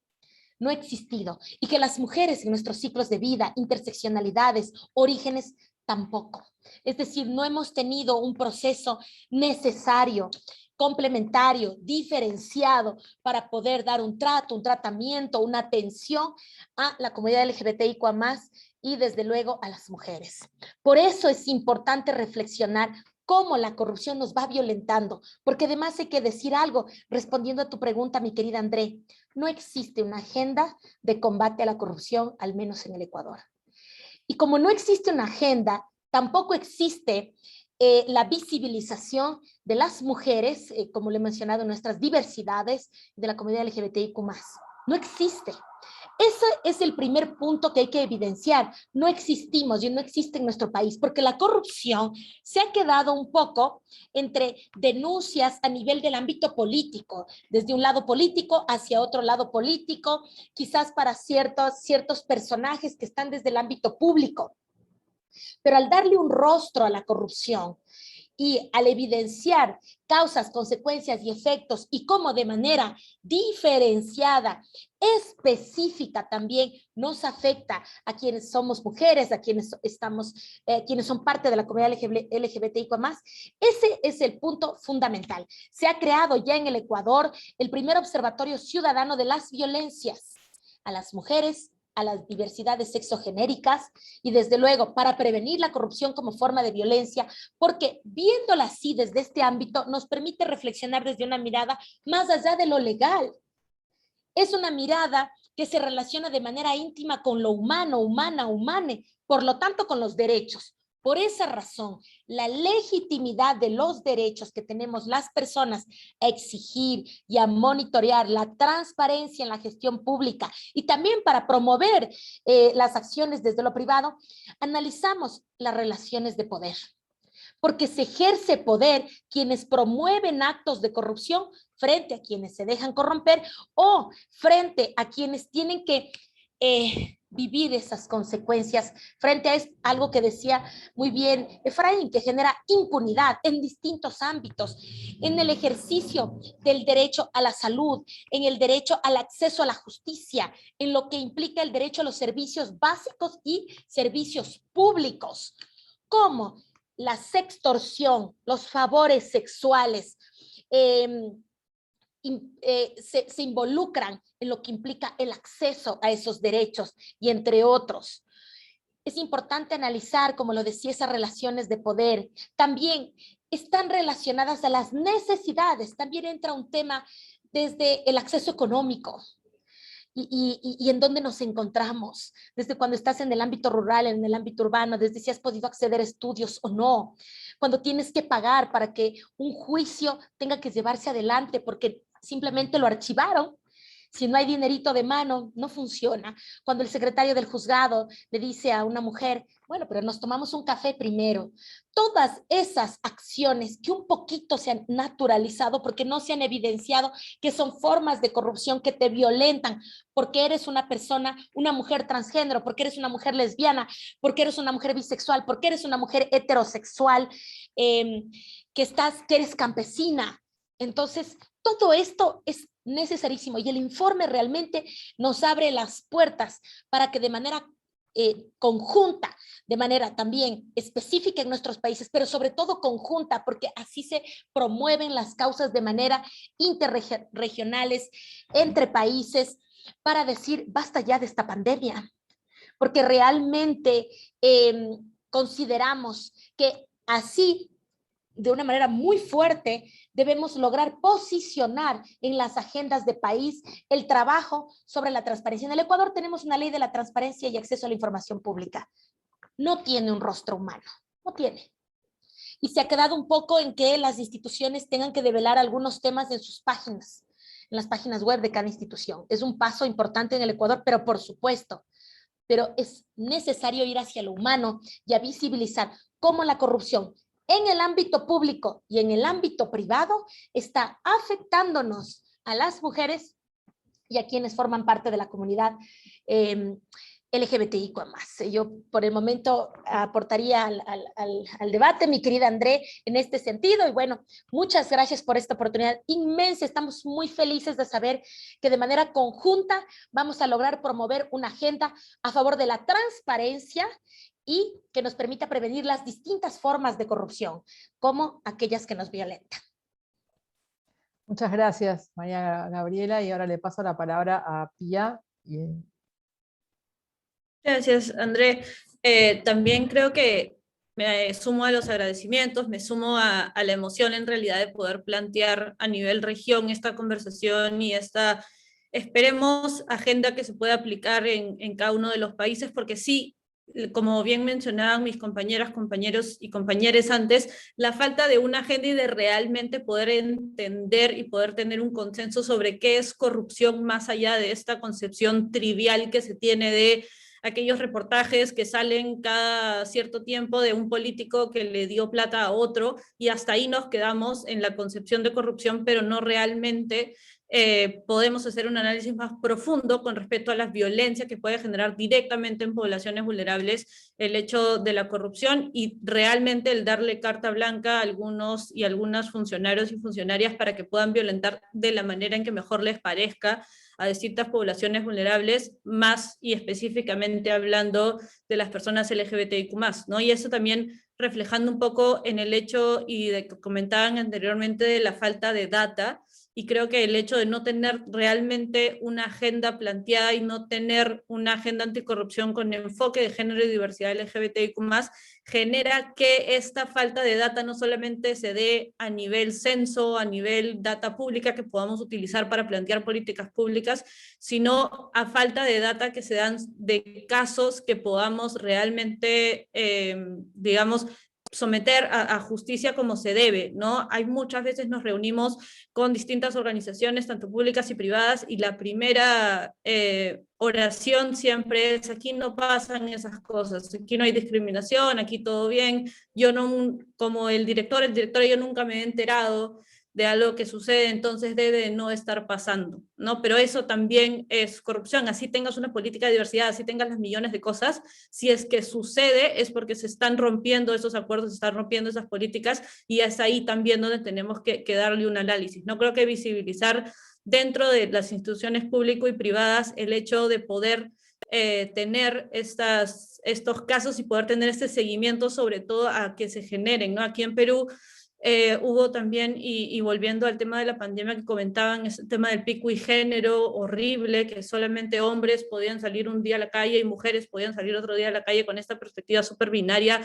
No ha existido, y que las mujeres en nuestros ciclos de vida, interseccionalidades, orígenes, tampoco. Es decir, no hemos tenido un proceso necesario, complementario, diferenciado para poder dar un trato, un tratamiento, una atención a la comunidad LGBTIQA+, y desde luego a las mujeres. Por eso es importante reflexionar cómo la corrupción nos va violentando, porque además hay que decir algo, respondiendo a tu pregunta, mi querida André, no existe una agenda de combate a la corrupción, al menos en el Ecuador. Y como no existe una agenda, tampoco existe la visibilización de las mujeres, como le he mencionado, nuestras diversidades de la comunidad LGBTIQ+. No existe. Ese es el primer punto que hay que evidenciar. No existimos y no existe en nuestro país, porque la corrupción se ha quedado un poco entre denuncias a nivel del ámbito político, desde un lado político hacia otro lado político, quizás para ciertos personajes que están desde el ámbito público. Pero al darle un rostro a la corrupción y al evidenciar causas, consecuencias y efectos y cómo de manera diferenciada, específica también nos afecta a quienes somos mujeres, a quienes quienes son parte de la comunidad LGBTIQ+, ese es el punto fundamental. Se ha creado ya en el Ecuador el primer observatorio ciudadano de las violencias a las mujeres, a las diversidades sexogenéricas y desde luego para prevenir la corrupción como forma de violencia, porque viéndola así desde este ámbito nos permite reflexionar desde una mirada más allá de lo legal. Es una mirada que se relaciona de manera íntima con lo humano, humane, por lo tanto con los derechos. Por esa razón, la legitimidad de los derechos que tenemos las personas a exigir y a monitorear la transparencia en la gestión pública y también para promover las acciones desde lo privado, analizamos las relaciones de poder. Porque se ejerce poder quienes promueven actos de corrupción frente a quienes se dejan corromper o frente a quienes tienen que vivir esas consecuencias frente a algo que decía muy bien Efraín, que genera impunidad en distintos ámbitos, en el ejercicio del derecho a la salud, en el derecho al acceso a la justicia, en lo que implica el derecho a los servicios básicos y servicios públicos. ¿Cómo? La sextorsión, los favores sexuales, se involucran en lo que implica el acceso a esos derechos y entre otros. Es importante analizar, como lo decía, esas relaciones de poder. También están relacionadas a las necesidades. También entra un tema desde el acceso económico. Y en dónde nos encontramos, desde cuando estás en el ámbito rural, en el ámbito urbano, desde si has podido acceder a estudios o no, cuando tienes que pagar para que un juicio tenga que llevarse adelante porque simplemente lo archivaron. Si no hay dinerito de mano, no funciona. Cuando el secretario del juzgado le dice a una mujer, bueno, pero nos tomamos un café primero. Todas esas acciones que un poquito se han naturalizado porque no se han evidenciado que son formas de corrupción que te violentan porque eres una persona, una mujer transgénero, porque eres una mujer lesbiana, porque eres una mujer bisexual, porque eres una mujer heterosexual, que eres campesina. Entonces, todo esto es necesarísimo y el informe realmente nos abre las puertas para que de manera conjunta, de manera también específica en nuestros países, pero sobre todo conjunta, porque así se promueven las causas de manera interregionales, entre países, para decir basta ya de esta pandemia, porque realmente consideramos que así, de una manera muy fuerte, debemos lograr posicionar en las agendas de país el trabajo sobre la transparencia. En el Ecuador tenemos una ley de la transparencia y acceso a la información pública. No tiene un rostro humano, no tiene. Y se ha quedado un poco en que las instituciones tengan que develar algunos temas en sus páginas, en las páginas web de cada institución. Es un paso importante en el Ecuador, pero por supuesto, pero es necesario ir hacia lo humano y a visibilizar cómo la corrupción en el ámbito público y en el ámbito privado está afectándonos a las mujeres y a quienes forman parte de la comunidad LGBTIQ+. Yo por el momento aportaría al debate, mi querida André, en este sentido. Y bueno, muchas gracias por esta oportunidad inmensa. Estamos muy felices de saber que de manera conjunta vamos a lograr promover una agenda a favor de la transparencia y que nos permita prevenir las distintas formas de corrupción, como aquellas que nos violentan. Muchas gracias, María Gabriela, y ahora le paso la palabra a Pía. Gracias, André. También creo que me sumo a los agradecimientos, me sumo a la emoción en realidad de poder plantear a nivel región esta conversación y esta, esperemos, agenda que se pueda aplicar en cada uno de los países, porque sí, como bien mencionaban mis compañeras, compañeros y compañeres antes, la falta de una agenda y de realmente poder entender y poder tener un consenso sobre qué es corrupción más allá de esta concepción trivial que se tiene de aquellos reportajes que salen cada cierto tiempo de un político que le dio plata a otro y hasta ahí nos quedamos en la concepción de corrupción, pero no realmente podemos hacer un análisis más profundo con respecto a las violencias que puede generar directamente en poblaciones vulnerables el hecho de la corrupción y realmente el darle carta blanca a algunos y algunas funcionarios y funcionarias para que puedan violentar de la manera en que mejor les parezca a distintas poblaciones vulnerables, más y específicamente hablando de las personas LGBTIQ+, ¿no? Y eso también reflejando un poco en el hecho y de que comentaban anteriormente de la falta de data, y creo que el hecho de no tener realmente una agenda planteada y no tener una agenda anticorrupción con enfoque de género y diversidad LGBTIQ+, genera que esta falta de data no solamente se dé a nivel censo, a nivel data pública que podamos utilizar para plantear políticas públicas, sino a falta de data que se dan de casos que podamos realmente, digamos, someter a justicia como se debe, ¿no? Hay muchas veces nos reunimos con distintas organizaciones, tanto públicas y privadas, y la primera oración siempre es: aquí no pasan esas cosas, aquí no hay discriminación, aquí todo bien. Yo no, como el director yo nunca me he enterado de algo que sucede, entonces debe de no estar pasando, ¿no? Pero eso también es corrupción, así tengas una política de diversidad, así tengas las millones de cosas, si es que sucede es porque se están rompiendo esos acuerdos, se están rompiendo esas políticas, y es ahí también donde tenemos que darle un análisis. No creo que visibilizar dentro de las instituciones públicas y privadas el hecho de poder tener estos casos y poder tener este seguimiento, sobre todo a que se generen, ¿no? Aquí en Perú hubo también, y volviendo al tema de la pandemia que comentaban, ese tema del pico y género horrible, que solamente hombres podían salir un día a la calle y mujeres podían salir otro día a la calle con esta perspectiva súper binaria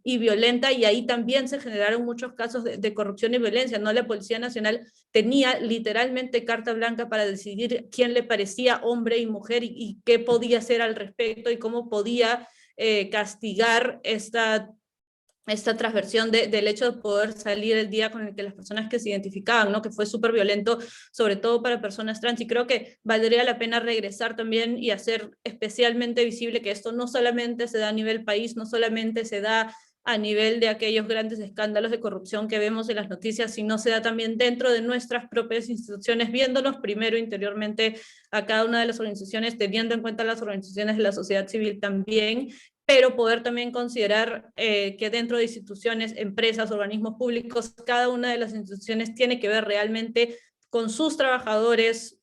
y violenta, y ahí también se generaron muchos casos de corrupción y violencia, ¿no? La Policía Nacional tenía literalmente carta blanca para decidir quién le parecía hombre y mujer y qué podía hacer al respecto y cómo podía castigar esta transversión del hecho de poder salir el día con el que las personas que se identificaban, ¿no? Que fue súper violento, sobre todo para personas trans, y creo que valdría la pena regresar también y hacer especialmente visible que esto no solamente se da a nivel país, no solamente se da a nivel de aquellos grandes escándalos de corrupción que vemos en las noticias, sino se da también dentro de nuestras propias instituciones, viéndonos primero interiormente a cada una de las organizaciones, teniendo en cuenta las organizaciones de la sociedad civil también, pero poder también considerar que dentro de instituciones, empresas, organismos públicos, cada una de las instituciones tiene que ver realmente con sus trabajadores,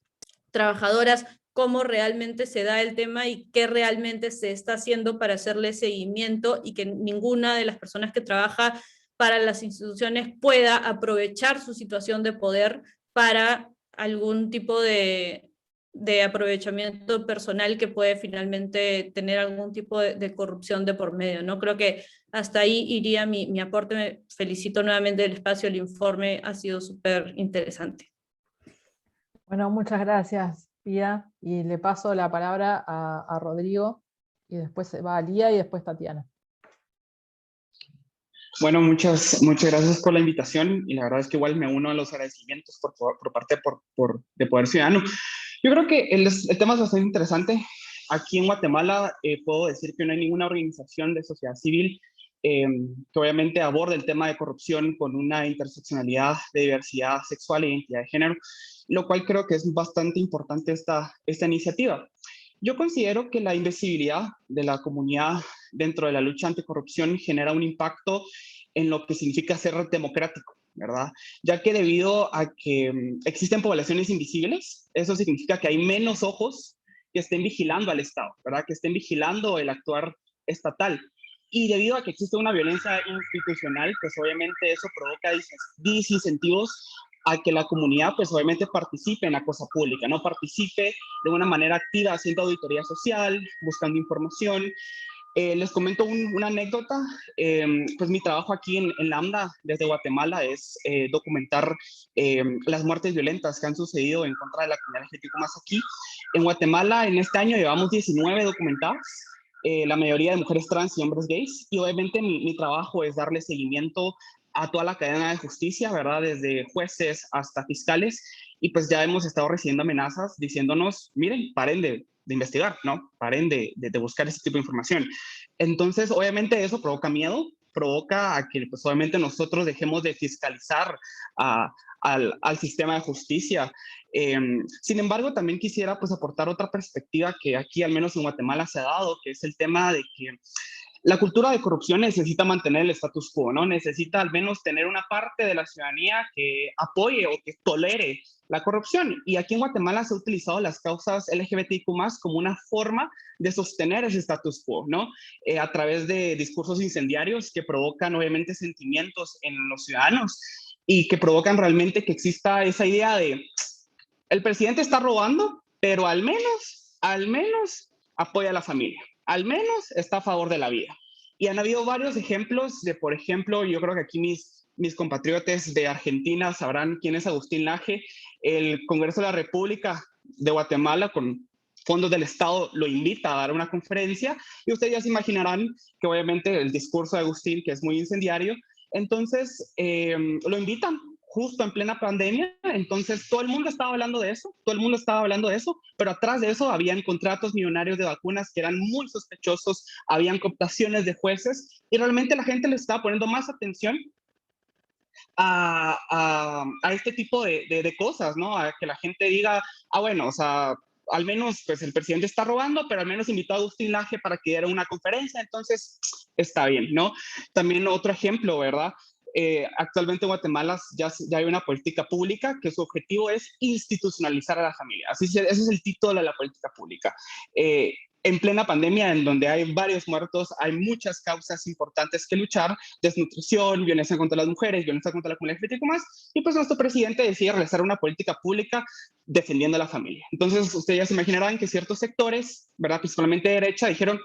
trabajadoras, cómo realmente se da el tema y qué realmente se está haciendo para hacerle seguimiento, y que ninguna de las personas que trabaja para las instituciones pueda aprovechar su situación de poder para algún tipo de de aprovechamiento personal que puede finalmente tener algún tipo de corrupción de por medio, ¿no? Creo que hasta ahí iría mi aporte. Me felicito nuevamente del espacio, el informe ha sido súper interesante. Bueno, muchas gracias, Pía. Y le paso la palabra a Rodrigo, y después va a Lía y después Tatiana. Bueno, muchas gracias por la invitación y la verdad es que igual me uno a los agradecimientos por parte de Poder Ciudadano. Yo creo que el tema es bastante interesante. Aquí en Guatemala puedo decir que no hay ninguna organización de sociedad civil que obviamente aborde el tema de corrupción con una interseccionalidad de diversidad sexual e identidad de género, lo cual creo que es bastante importante esta iniciativa. Yo considero que la invisibilidad de la comunidad dentro de la lucha anticorrupción genera un impacto en lo que significa ser democrático, ¿verdad? Ya que debido a que existen poblaciones invisibles, eso significa que hay menos ojos que estén vigilando al Estado, ¿verdad? Que estén vigilando el actuar estatal. Y debido a que existe una violencia institucional, pues obviamente eso provoca disincentivos a que la comunidad pues obviamente participe en la cosa pública, no participe de una manera activa haciendo auditoría social, buscando información. Les comento una anécdota. Pues mi trabajo aquí en Lambda desde Guatemala es documentar las muertes violentas que han sucedido en contra de la comunidad LGBTQ más aquí. En Guatemala en este año llevamos 19 documentadas, la mayoría de mujeres trans y hombres gays, y obviamente mi trabajo es darle seguimiento a toda la cadena de justicia, ¿verdad? Desde jueces hasta fiscales, y pues ya hemos estado recibiendo amenazas diciéndonos, miren, paren de investigar, ¿no? Paren de buscar ese tipo de información. Entonces, obviamente eso provoca miedo, provoca a que pues obviamente nosotros dejemos de fiscalizar al sistema de justicia. Sin embargo, también quisiera pues aportar otra perspectiva que aquí, al menos en Guatemala, se ha dado, que es el tema de que la cultura de corrupción necesita mantener el status quo, ¿no? Necesita al menos tener una parte de la ciudadanía que apoye o que tolere la corrupción. Y aquí en Guatemala se ha utilizado las causas LGBTIQ+ como una forma de sostener ese status quo, ¿no? A través de discursos incendiarios que provocan obviamente sentimientos en los ciudadanos y que provocan realmente que exista esa idea de el presidente está robando, pero al menos apoya a la familia, al menos está a favor de la vida. Y han habido varios ejemplos de, por ejemplo, yo creo que aquí mis compatriotas de Argentina sabrán quién es Agustín Laje. El Congreso de la República de Guatemala, con fondos del Estado, lo invita a dar una conferencia, y ustedes ya se imaginarán que obviamente el discurso de Agustín, que es muy incendiario, entonces lo invitan justo en plena pandemia. Entonces todo el mundo estaba hablando de eso, pero atrás de eso habían contratos millonarios de vacunas que eran muy sospechosos, habían cooptaciones de jueces, y realmente la gente le estaba poniendo más atención a este tipo de cosas, ¿no? A que la gente diga, bueno, o sea, al menos pues el presidente está robando, pero al menos invitó a Agustín Laje para que diera una conferencia, entonces está bien, ¿no? También otro ejemplo, ¿verdad? Actualmente en Guatemala ya hay una política pública que su objetivo es institucionalizar a la familia. Ese es el título de la política pública. En plena pandemia, en donde hay varios muertos, hay muchas causas importantes que luchar: desnutrición, violencia contra las mujeres, violencia contra la comunidad LGBTQ+, y pues nuestro presidente decide realizar una política pública defendiendo a la familia. Entonces, ustedes ya se imaginarán que ciertos sectores, ¿verdad?, principalmente de derecha, dijeron,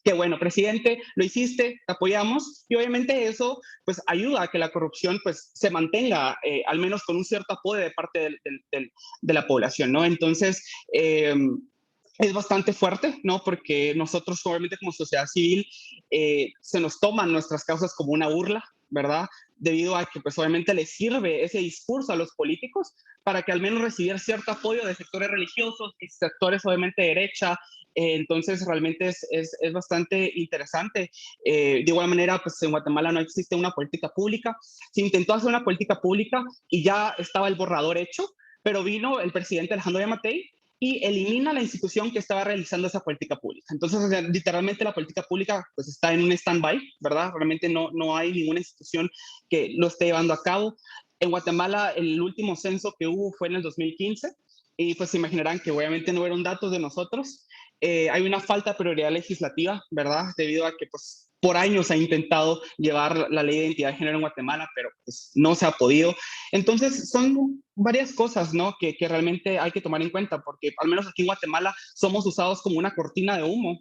qué bueno, presidente, lo hiciste, te apoyamos, y obviamente eso pues ayuda a que la corrupción pues se mantenga, al menos con un cierto apoyo de parte de la población, ¿no? Entonces, es bastante fuerte, ¿no? Porque nosotros obviamente como sociedad civil se nos toman nuestras causas como una burla, ¿verdad? Debido a que pues obviamente les sirve ese discurso a los políticos para que al menos recibir cierto apoyo de sectores religiosos y sectores obviamente de derecha. Entonces realmente es bastante interesante. De igual manera, pues en Guatemala no existe una política pública. Se intentó hacer una política pública y ya estaba el borrador hecho, pero vino el presidente Alejandro Yamatei y elimina la institución que estaba realizando esa política pública. Entonces, o sea, literalmente la política pública pues está en un stand-by, ¿verdad? Realmente no hay ninguna institución que lo esté llevando a cabo. En Guatemala, el último censo que hubo fue en el 2015, y pues se imaginarán que obviamente no eran datos de nosotros. Hay una falta de prioridad legislativa, ¿verdad? Debido a que pues por años se ha intentado llevar la ley de identidad de género en Guatemala, pero pues no se ha podido. Entonces son varias cosas, ¿no? que realmente hay que tomar en cuenta, porque al menos aquí en Guatemala somos usados como una cortina de humo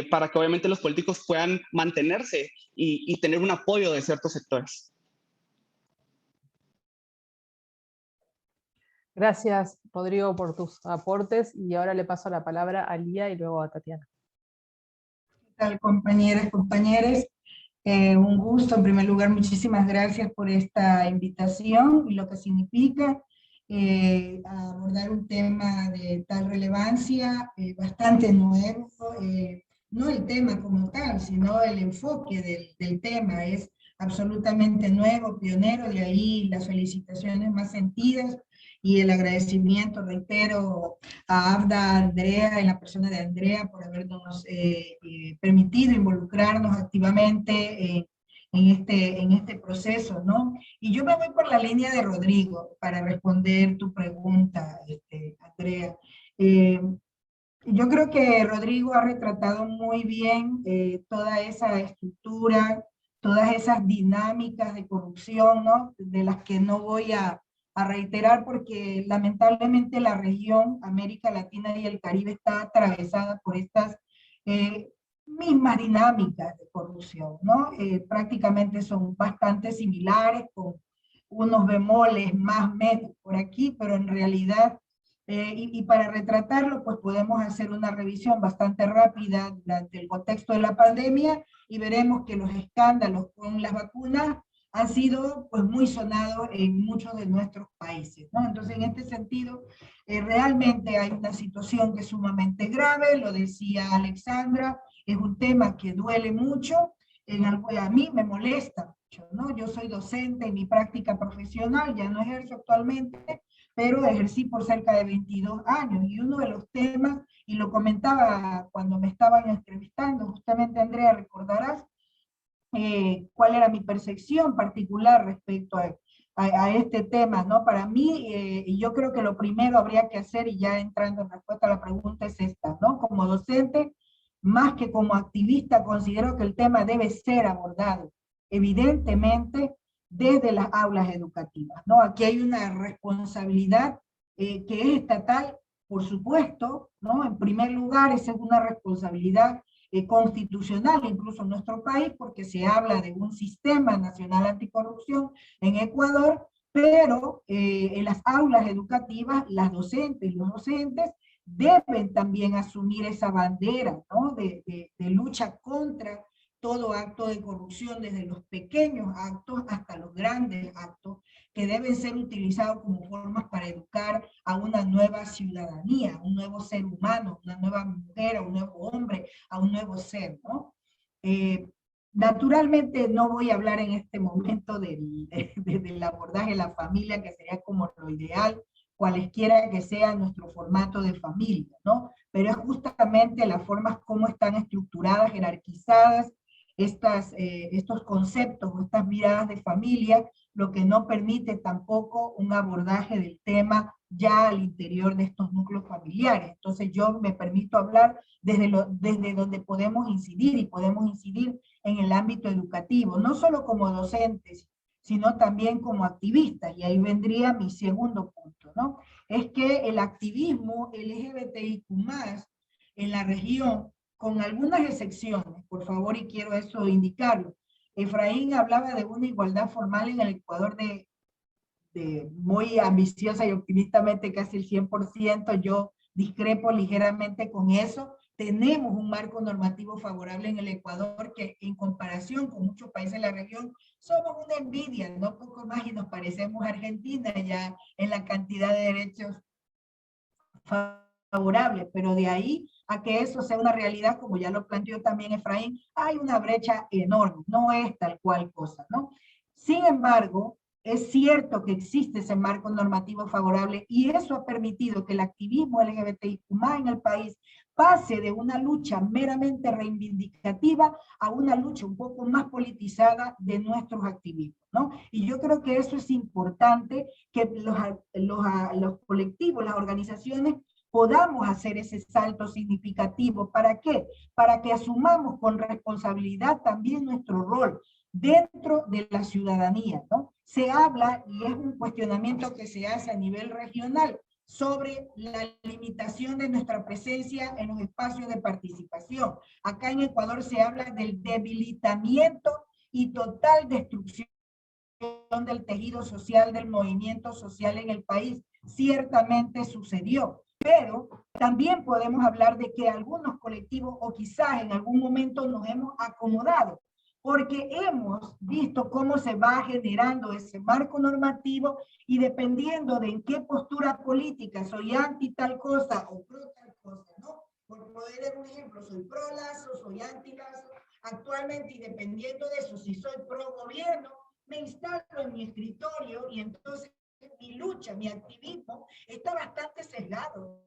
para que obviamente los políticos puedan mantenerse y tener un apoyo de ciertos sectores. Gracias, Rodrigo, por tus aportes, y ahora le paso la palabra a Lía y luego a Tatiana. ¿Qué tal, compañeras, compañeros? Un gusto. En primer lugar, muchísimas gracias por esta invitación y lo que significa abordar un tema de tal relevancia, bastante nuevo, no el tema como tal, sino el enfoque del tema es absolutamente nuevo, pionero, de ahí las felicitaciones más sentidas y el agradecimiento, reitero, a Afda, Andrea, en la persona de Andrea, por habernos permitido involucrarnos activamente en este proceso, ¿no? Y yo me voy por la línea de Rodrigo para responder tu pregunta, Andrea. Yo creo que Rodrigo ha retratado muy bien toda esa estructura, todas esas dinámicas de corrupción, ¿no? De las que no voy a reiterar, porque lamentablemente la región, América Latina y el Caribe, está atravesada por estas mismas dinámicas de corrupción, ¿no? Prácticamente son bastante similares, con unos bemoles más menos por aquí, pero en realidad, y para retratarlo, pues podemos hacer una revisión bastante rápida durante el contexto de la pandemia, y veremos que los escándalos con las vacunas han sido pues muy sonados en muchos de nuestros países, ¿no? Entonces, en este sentido, realmente hay una situación que es sumamente grave, lo decía Alexandra, es un tema que duele mucho, a mí me molesta mucho, ¿no? Yo soy docente en mi práctica profesional, ya no ejerzo actualmente, pero ejercí por cerca de 22 años, y uno de los temas, y lo comentaba cuando me estaban entrevistando, justamente Andrea, recordarás, cuál era mi percepción particular respecto a este tema, ¿no? Para mí, y yo creo que lo primero habría que hacer, y ya entrando en respuesta a la pregunta, es esta, ¿no? Como docente, más que como activista, considero que el tema debe ser abordado, evidentemente, desde las aulas educativas, ¿no? Aquí hay una responsabilidad que es estatal, por supuesto, ¿no? En primer lugar, esa es una responsabilidad constitucional, incluso en nuestro país, porque se habla de un sistema nacional anticorrupción en Ecuador, pero en las aulas educativas, las docentes y los docentes deben también asumir esa bandera, ¿no? de lucha contra todo acto de corrupción, desde los pequeños actos hasta los grandes actos, que deben ser utilizados como formas para educar a una nueva ciudadanía, un nuevo ser humano, una nueva mujer, a un nuevo hombre, a un nuevo ser, ¿no? Naturalmente no voy a hablar en este momento del abordaje de la familia, que sería como lo ideal, cualesquiera que sea nuestro formato de familia, ¿no? Pero es justamente las formas como están estructuradas, jerarquizadas, estos conceptos o estas miradas de familia, lo que no permite tampoco un abordaje del tema ya al interior de estos núcleos familiares. Entonces yo me permito hablar desde donde podemos incidir, y podemos incidir en el ámbito educativo, no solo como docentes, sino también como activistas, y ahí vendría mi segundo punto, ¿no? Es que el activismo LGBTIQ+, en la región, con algunas excepciones, por favor, y quiero eso indicarlo. Efraín hablaba de una igualdad formal en el Ecuador de muy ambiciosa y optimistamente casi el 100%, yo discrepo ligeramente con eso. Tenemos un marco normativo favorable en el Ecuador que, en comparación con muchos países de la región, somos una envidia, no poco más, y nos parecemos a Argentina ya en la cantidad de derechos favorables, pero de ahí a que eso sea una realidad, como ya lo planteó también Efraín, hay una brecha enorme, no es tal cual cosa, ¿no? Sin embargo, es cierto que existe ese marco normativo favorable, y eso ha permitido que el activismo LGBTIQ+ en el país pase de una lucha meramente reivindicativa a una lucha un poco más politizada de nuestros activismos, ¿no? Y yo creo que eso es importante, que los colectivos, las organizaciones podamos hacer ese salto significativo. ¿Para qué? Para que asumamos con responsabilidad también nuestro rol dentro de la ciudadanía, ¿no? Se habla, y es un cuestionamiento que se hace a nivel regional, sobre la limitación de nuestra presencia en los espacios de participación. Acá en Ecuador se habla del debilitamiento y total destrucción del tejido social, del movimiento social en el país. Ciertamente sucedió, pero también podemos hablar de que algunos colectivos, o quizás en algún momento nos hemos acomodado, porque hemos visto cómo se va generando ese marco normativo y dependiendo de en qué postura política, soy anti tal cosa o pro tal cosa, ¿no? Por poder dar un ejemplo, soy pro Lazo, soy anti Lazo, actualmente, y dependiendo de eso, si soy pro gobierno, me instalo en mi escritorio y entonces mi lucha, mi activismo está bastante sesgado.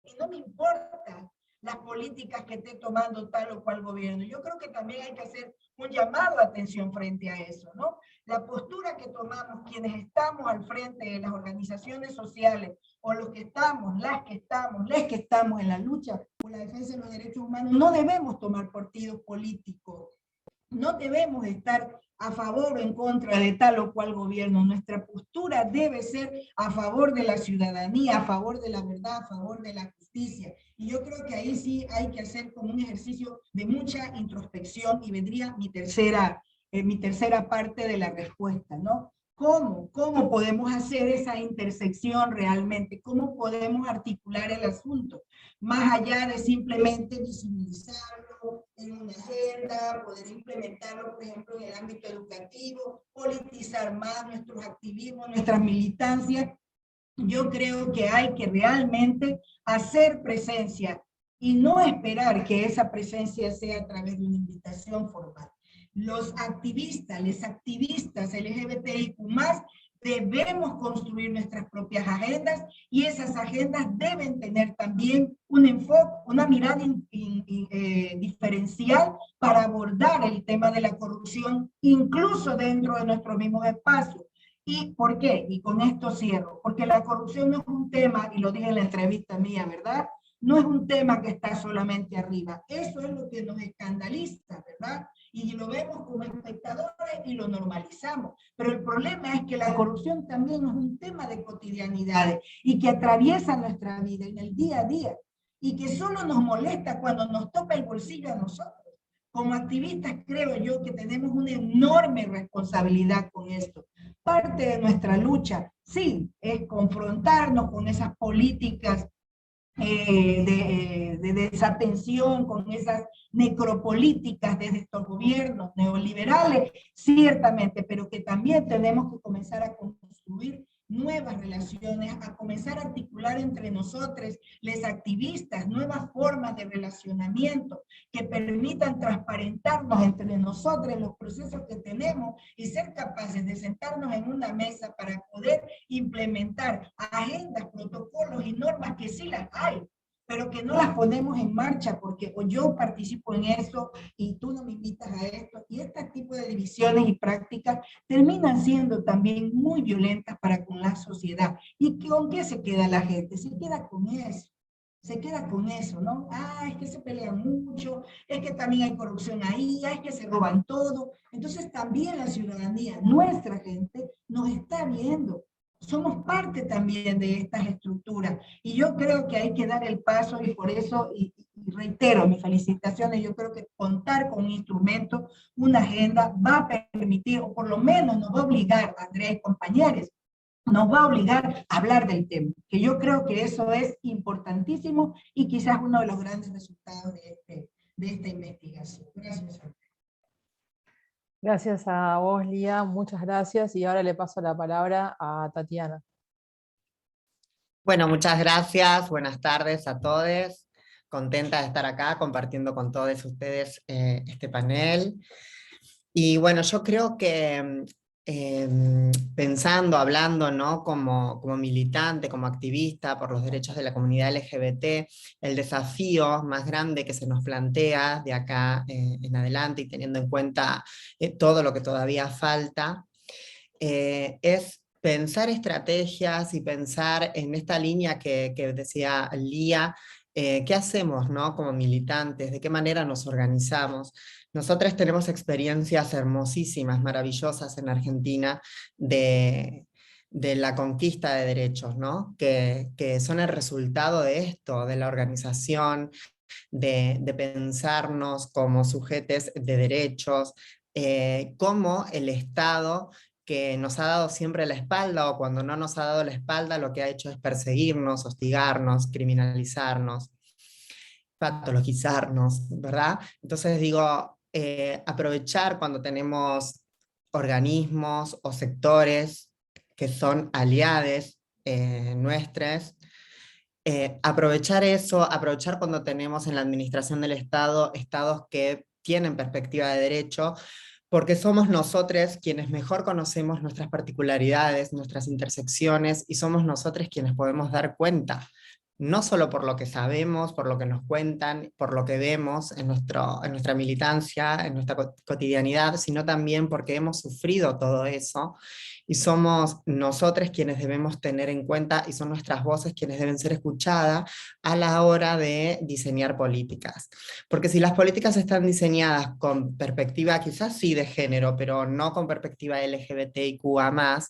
Y no me importa las políticas que esté tomando tal o cual gobierno. Yo creo que también hay que hacer un llamado de atención frente a eso, ¿no? La postura que tomamos quienes estamos al frente de las organizaciones sociales, o los que estamos, las que estamos en la lucha por la defensa de los derechos humanos, no debemos tomar partidos políticos. No debemos estar a favor o en contra de tal o cual gobierno. Nuestra postura debe ser a favor de la ciudadanía, a favor de la verdad, a favor de la justicia. Y yo creo que ahí sí hay que hacer como un ejercicio de mucha introspección, y vendría mi tercera parte de la respuesta, ¿no? ¿Cómo podemos hacer esa intersección realmente? ¿Cómo podemos articular el asunto? Más allá de simplemente visibilizarlo en una agenda, poder implementarlo, por ejemplo, en el ámbito educativo, politizar más nuestros activismos, nuestras militancias. Yo creo que hay que realmente hacer presencia y no esperar que esa presencia sea a través de una invitación formal. Los activistas, las activistas LGBTIQ+, debemos construir nuestras propias agendas, y esas agendas deben tener también un enfoque, una mirada diferencial para abordar el tema de la corrupción, incluso dentro de nuestros mismos espacios. ¿Y por qué? Y con esto cierro. Porque la corrupción no es un tema, y lo dije en la entrevista mía, ¿verdad? No es un tema que está solamente arriba. Eso es lo que nos escandaliza, ¿verdad? Y lo vemos como espectadores y lo normalizamos. Pero el problema es que la corrupción también es un tema de cotidianidades y que atraviesa nuestra vida en el día a día, y que solo nos molesta cuando nos toca el bolsillo a nosotros. Como activistas creo yo que tenemos una enorme responsabilidad con esto. Parte de nuestra lucha, sí, es confrontarnos con esas políticas de desatención, con esas necropolíticas de estos gobiernos neoliberales, ciertamente, pero que también tenemos que comenzar a construir nuevas relaciones, a comenzar a articular entre nosotros, los activistas, nuevas formas de relacionamiento que permitan transparentarnos entre nosotros los procesos que tenemos, y ser capaces de sentarnos en una mesa para poder implementar agendas, protocolos y normas que sí las hay, pero que no las ponemos en marcha porque o yo participo en eso y tú no me invitas a esto, y este tipo de divisiones y prácticas terminan siendo también muy violentas para con la sociedad. ¿Y con qué se queda la gente? Se queda con eso. Se queda con eso, ¿no? Ah, es que se pelean mucho, es que también hay corrupción ahí, es que se roban todo. Entonces también la ciudadanía, nuestra gente, nos está viendo. Somos parte también de estas estructuras, y yo creo que hay que dar el paso, y por eso, y reitero mis felicitaciones, yo creo que contar con un instrumento, una agenda, va a permitir, o por lo menos nos va a obligar, Andrés y compañeros, nos va a obligar a hablar del tema, que yo creo que eso es importantísimo y quizás uno de los grandes resultados de esta investigación. Gracias. Gracias a vos, Lía, muchas gracias, y ahora le paso la palabra a Tatiana. Bueno, muchas gracias, buenas tardes a todos. Contenta de estar acá compartiendo con todos ustedes este panel. Y bueno, yo creo que pensando, hablando, ¿no? como militante, como activista por los derechos de la comunidad LGBT, el desafío más grande que se nos plantea de acá en adelante, y teniendo en cuenta todo lo que todavía falta, es pensar estrategias y pensar en esta línea que decía Lía, ¿qué hacemos, ¿no? Como militantes? ¿De qué manera nos organizamos? Nosotros tenemos experiencias hermosísimas, maravillosas en Argentina de la conquista de derechos, ¿no? Que son el resultado de esto, de la organización, de pensarnos como sujetos de derechos, como el Estado que nos ha dado siempre la espalda, o cuando no nos ha dado la espalda, lo que ha hecho es perseguirnos, hostigarnos, criminalizarnos, patologizarnos, ¿verdad? Entonces digo, aprovechar cuando tenemos organismos o sectores que son aliados nuestros, aprovechar eso, aprovechar cuando tenemos en la administración del Estado estados que tienen perspectiva de derecho, porque somos nosotros quienes mejor conocemos nuestras particularidades, nuestras intersecciones, y somos nosotros quienes podemos dar cuenta, no solo por lo que sabemos, por lo que nos cuentan, por lo que vemos en nuestra militancia, en nuestra cotidianidad, sino también porque hemos sufrido todo eso, y somos nosotros quienes debemos tener en cuenta, y son nuestras voces quienes deben ser escuchadas a la hora de diseñar políticas. Porque si las políticas están diseñadas con perspectiva quizás sí de género, pero no con perspectiva LGBTIQA+,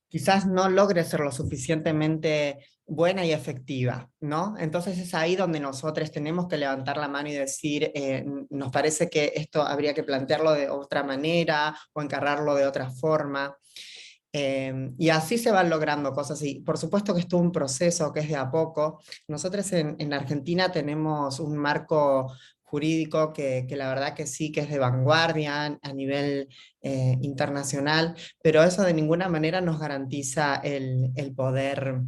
quizás no logre ser lo suficientemente buena y efectiva, ¿no? Entonces es ahí donde nosotros tenemos que levantar la mano y decir, nos parece que esto habría que plantearlo de otra manera o encararlo de otra forma. Y así se van logrando cosas, y por supuesto que esto es un proceso que es de a poco. Nosotros en Argentina tenemos un marco jurídico que la verdad que sí, que es de vanguardia a nivel internacional, pero eso de ninguna manera nos garantiza el poder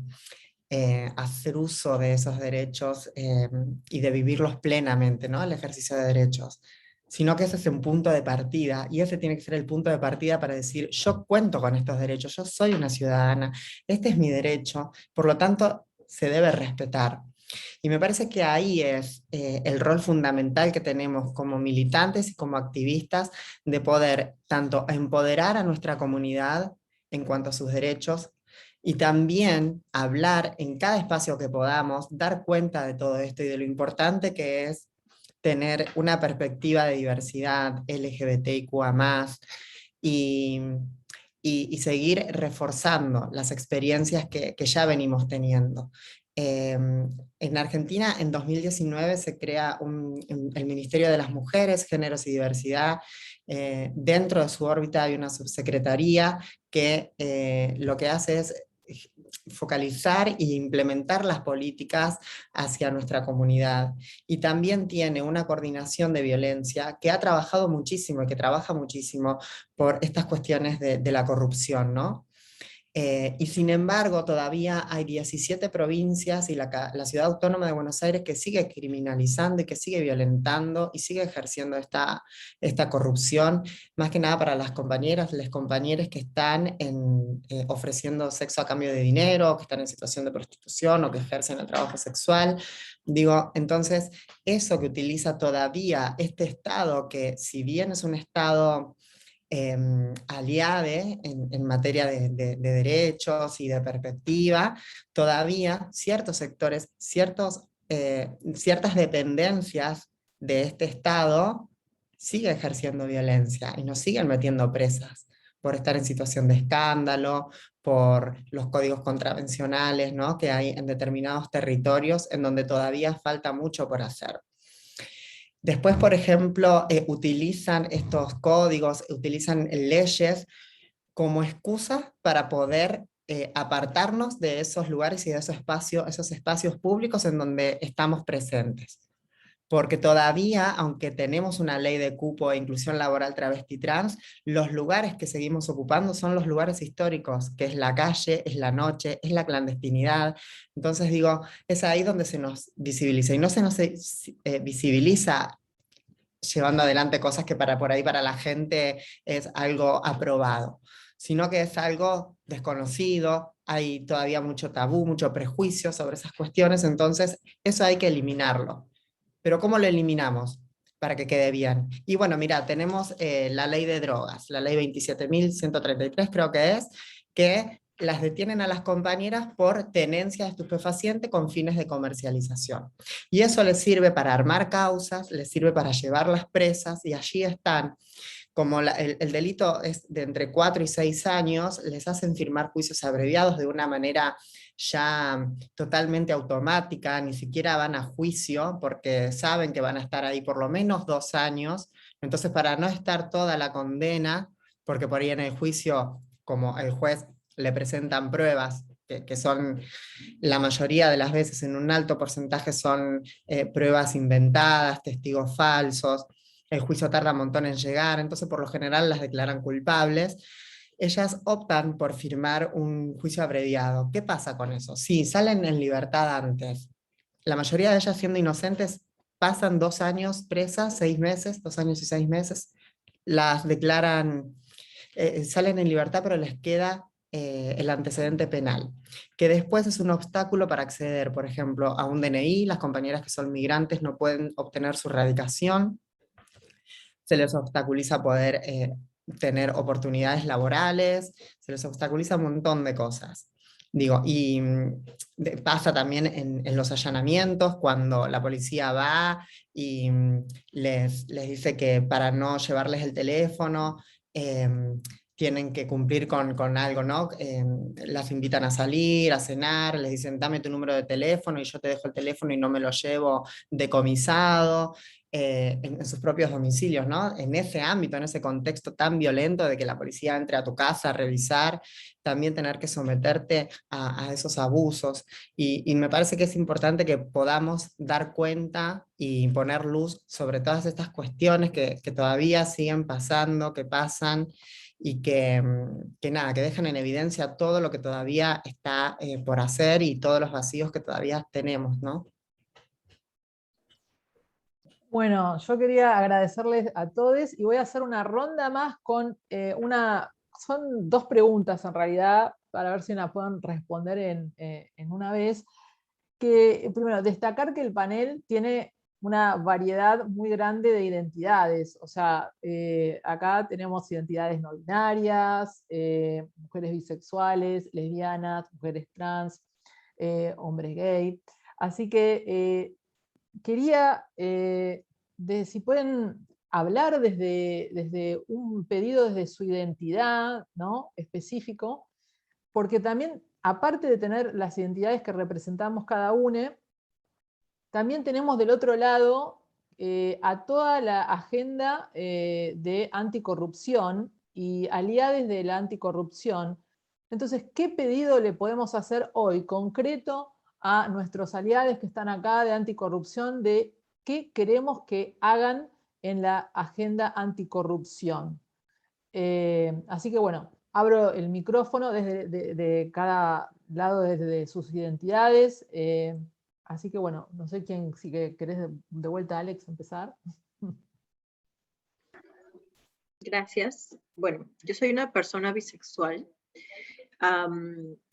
hacer uso de esos derechos y de vivirlos plenamente, ¿no? El ejercicio de derechos, sino que ese es un punto de partida, y ese tiene que ser el punto de partida para decir, yo cuento con estos derechos, yo soy una ciudadana, este es mi derecho, por lo tanto se debe respetar. Y me parece que ahí es el rol fundamental que tenemos como militantes y como activistas, de poder tanto empoderar a nuestra comunidad en cuanto a sus derechos, y también hablar en cada espacio que podamos, dar cuenta de todo esto y de lo importante que es tener una perspectiva de diversidad LGBTIQA+, y, y seguir reforzando las experiencias que ya venimos teniendo. En Argentina, en 2019, se crea el Ministerio de las Mujeres, Géneros y Diversidad. Dentro de su órbita hay una subsecretaría que lo que hace es focalizar e implementar las políticas hacia nuestra comunidad. Y también tiene una coordinación de violencia que ha trabajado muchísimo y que trabaja muchísimo por estas cuestiones de la corrupción, ¿no? Y sin embargo, todavía hay 17 provincias y la Ciudad Autónoma de Buenos Aires que sigue criminalizando y que sigue violentando y sigue ejerciendo esta corrupción, más que nada para las compañeras, les compañeros que están ofreciendo sexo a cambio de dinero, que están en situación de prostitución o que ejercen el trabajo sexual. Digo, entonces, eso que utiliza todavía este Estado, que si bien es un Estado aliade en materia de derechos y de perspectiva, todavía ciertos sectores, ciertas dependencias de este Estado siguen ejerciendo violencia y nos siguen metiendo presas por estar en situación de escándalo, por los códigos contravencionales, ¿no?, que hay en determinados territorios en donde todavía falta mucho por hacer. Después, por ejemplo, utilizan estos códigos, utilizan leyes como excusa para poder apartarnos de esos lugares y de esos espacios públicos en donde estamos presentes. Porque todavía, aunque tenemos una ley de cupo e inclusión laboral travesti trans, los lugares que seguimos ocupando son los lugares históricos, que es la calle, es la noche, es la clandestinidad. Entonces digo, es ahí donde se nos visibiliza, y no se nos visibiliza llevando adelante cosas que por ahí para la gente es algo aprobado, sino que es algo desconocido, hay todavía mucho tabú, mucho prejuicio sobre esas cuestiones, entonces eso hay que eliminarlo. Pero ¿cómo lo eliminamos? Para que quede bien. Y bueno, mira, tenemos la ley de drogas, la ley 27.133 creo que es, que las detienen a las compañeras por tenencia de estupefaciente con fines de comercialización. Y eso les sirve para armar causas, les sirve para llevarlas presas, y allí están. Como el delito es de entre 4 y 6 años, les hacen firmar juicios abreviados de una manera ya totalmente automática, ni siquiera van a juicio, porque saben que van a estar ahí por lo menos 2 años. Entonces, para no estar toda la condena, porque por ahí en el juicio, como el juez le presentan pruebas, que son la mayoría de las veces, en un alto porcentaje, son pruebas inventadas, testigos falsos, el juicio tarda un montón en llegar, entonces por lo general las declaran culpables. Ellas optan por firmar un juicio abreviado. ¿Qué pasa con eso? Sí, salen en libertad antes. La mayoría de ellas, siendo inocentes, pasan 2 años presas, 6 meses, 2 años y 6 meses, las declaran, salen en libertad, pero les queda el antecedente penal, que después es un obstáculo para acceder, por ejemplo, a un DNI. Las compañeras que son migrantes no pueden obtener su radicación, se les obstaculiza poder tener oportunidades laborales, se les obstaculiza un montón de cosas. Digo, y pasa también en los allanamientos, cuando la policía va y les dice que para no llevarles el teléfono, tienen que cumplir con algo, ¿no? Las invitan a salir, a cenar, les dicen, dame tu número de teléfono y yo te dejo el teléfono y no me lo llevo decomisado. En sus propios domicilios, ¿no? En ese ámbito, en ese contexto tan violento de que la policía entre a tu casa a revisar, también tener que someterte a esos abusos. Y me parece que es importante que podamos dar cuenta y poner luz sobre todas estas cuestiones que todavía siguen pasando, que pasan, y que nada, que dejan en evidencia todo lo que todavía está por hacer y todos los vacíos que todavía tenemos, ¿no? Bueno, yo quería agradecerles a todos y voy a hacer una ronda más con son 2 preguntas en realidad, para ver si las pueden responder en una vez. Que, primero, destacar que el panel tiene una variedad muy grande de identidades. O sea, acá tenemos identidades no binarias, mujeres bisexuales, lesbianas, mujeres trans, hombres gay. Así que quería, si pueden hablar desde un pedido, desde su identidad, ¿no? Específico, porque también, aparte de tener las identidades que representamos cada uno, también tenemos del otro lado a toda la agenda de anticorrupción y aliados de la anticorrupción. Entonces, ¿qué pedido le podemos hacer hoy concreto a nuestros aliados que están acá de anticorrupción, de qué queremos que hagan en la agenda anticorrupción? Así que bueno, abro el micrófono de cada lado, desde sus identidades. Así que bueno, no sé quién, si querés de vuelta, Alex, empezar. Gracias. Bueno, yo soy una persona bisexual,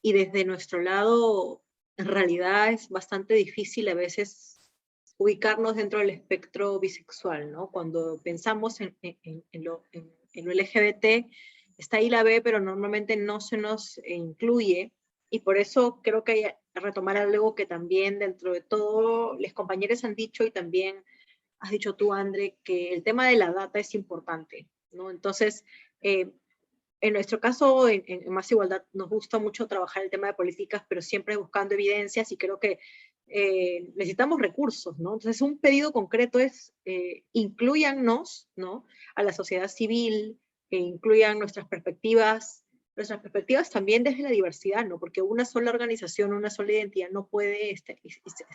y desde nuestro lado, en realidad es bastante difícil a veces ubicarnos dentro del espectro bisexual, ¿no? Cuando pensamos en lo LGBT, está ahí la B, pero normalmente no se nos incluye, y por eso creo que hay que retomar algo que también dentro de todo los compañeros han dicho, y también has dicho tú, André, que el tema de la data es importante, ¿no? Entonces, en nuestro caso, en Más Igualdad, nos gusta mucho trabajar el tema de políticas, pero siempre buscando evidencias, y creo que necesitamos recursos, ¿no? Entonces, un pedido concreto es inclúyannos, ¿no? A la sociedad civil, incluyan nuestras perspectivas también desde la diversidad, ¿no? Porque una sola organización, una sola identidad no puede, está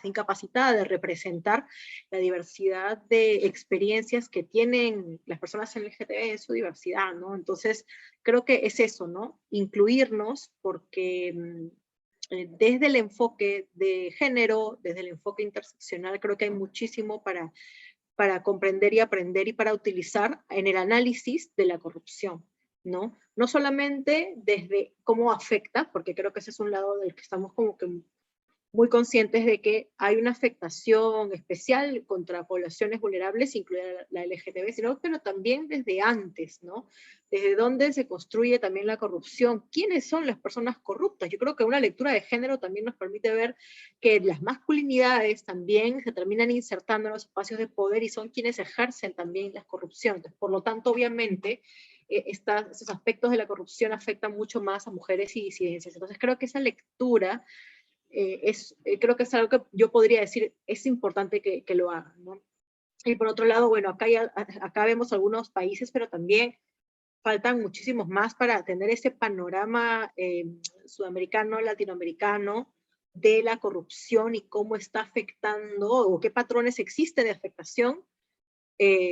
incapacitada de representar la diversidad de experiencias que tienen las personas LGTB en su diversidad, ¿no? Entonces, creo que es eso, ¿no? Incluirnos, porque desde el enfoque de género, desde el enfoque interseccional, creo que hay muchísimo para comprender y aprender y para utilizar en el análisis de la corrupción, ¿no? No solamente desde cómo afecta, porque creo que ese es un lado del que estamos como que muy conscientes de que hay una afectación especial contra poblaciones vulnerables, incluida la LGTB, pero también desde antes, ¿no? Desde dónde se construye también la corrupción. ¿Quiénes son las personas corruptas? Yo creo que una lectura de género también nos permite ver que las masculinidades también se terminan insertando en los espacios de poder y son quienes ejercen también la corrupción. Entonces, por lo tanto, obviamente, esos aspectos de la corrupción afectan mucho más a mujeres y disidencias. Entonces, creo que esa lectura creo que es algo que yo podría decir, es importante que lo hagan, ¿no? Y por otro lado, bueno, acá vemos algunos países, pero también faltan muchísimos más para tener ese panorama sudamericano, latinoamericano, de la corrupción y cómo está afectando, o qué patrones existen de afectación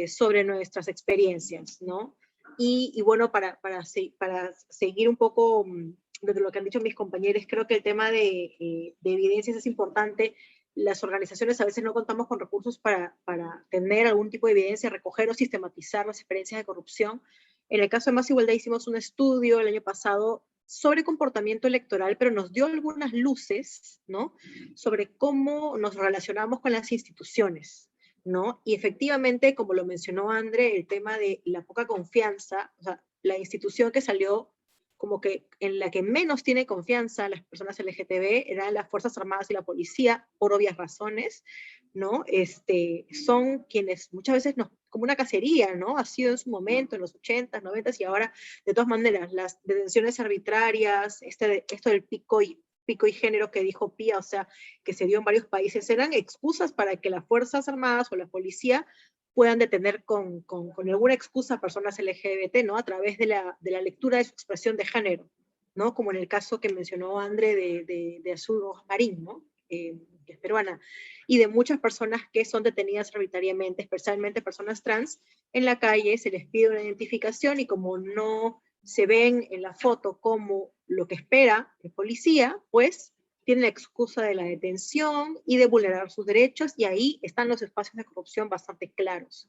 sobre nuestras experiencias, ¿no? Y bueno, para seguir un poco de lo que han dicho mis compañeros, creo que el tema de evidencias es importante. Las organizaciones a veces no contamos con recursos para tener algún tipo de evidencia, recoger o sistematizar las experiencias de corrupción. En el caso de Más Igualdad hicimos un estudio el año pasado sobre comportamiento electoral, pero nos dio algunas luces, ¿no? Sobre cómo nos relacionamos con las instituciones, ¿no? Y efectivamente, como lo mencionó André, el tema de la poca confianza, o sea, la institución que salió como que en la que menos tiene confianza las personas LGTB eran las Fuerzas Armadas y la policía, por obvias razones, ¿no? Son quienes muchas veces como una cacería, ¿no? Ha sido en su momento, en los 80s, 90s, y ahora, de todas maneras, las detenciones arbitrarias, esto del pico y género que dijo Pía, o sea, que se dio en varios países, eran excusas para que las Fuerzas Armadas o la policía puedan detener con alguna excusa a personas LGBT, ¿no? A través de la lectura de su expresión de género, ¿no? Como en el caso que mencionó André de Azul Marín, ¿no? Que es peruana, y de muchas personas que son detenidas arbitrariamente, especialmente personas trans, en la calle se les pide una identificación y como no se ven en la foto como lo que espera el policía, pues tienen la excusa de la detención y de vulnerar sus derechos, y ahí están los espacios de corrupción bastante claros,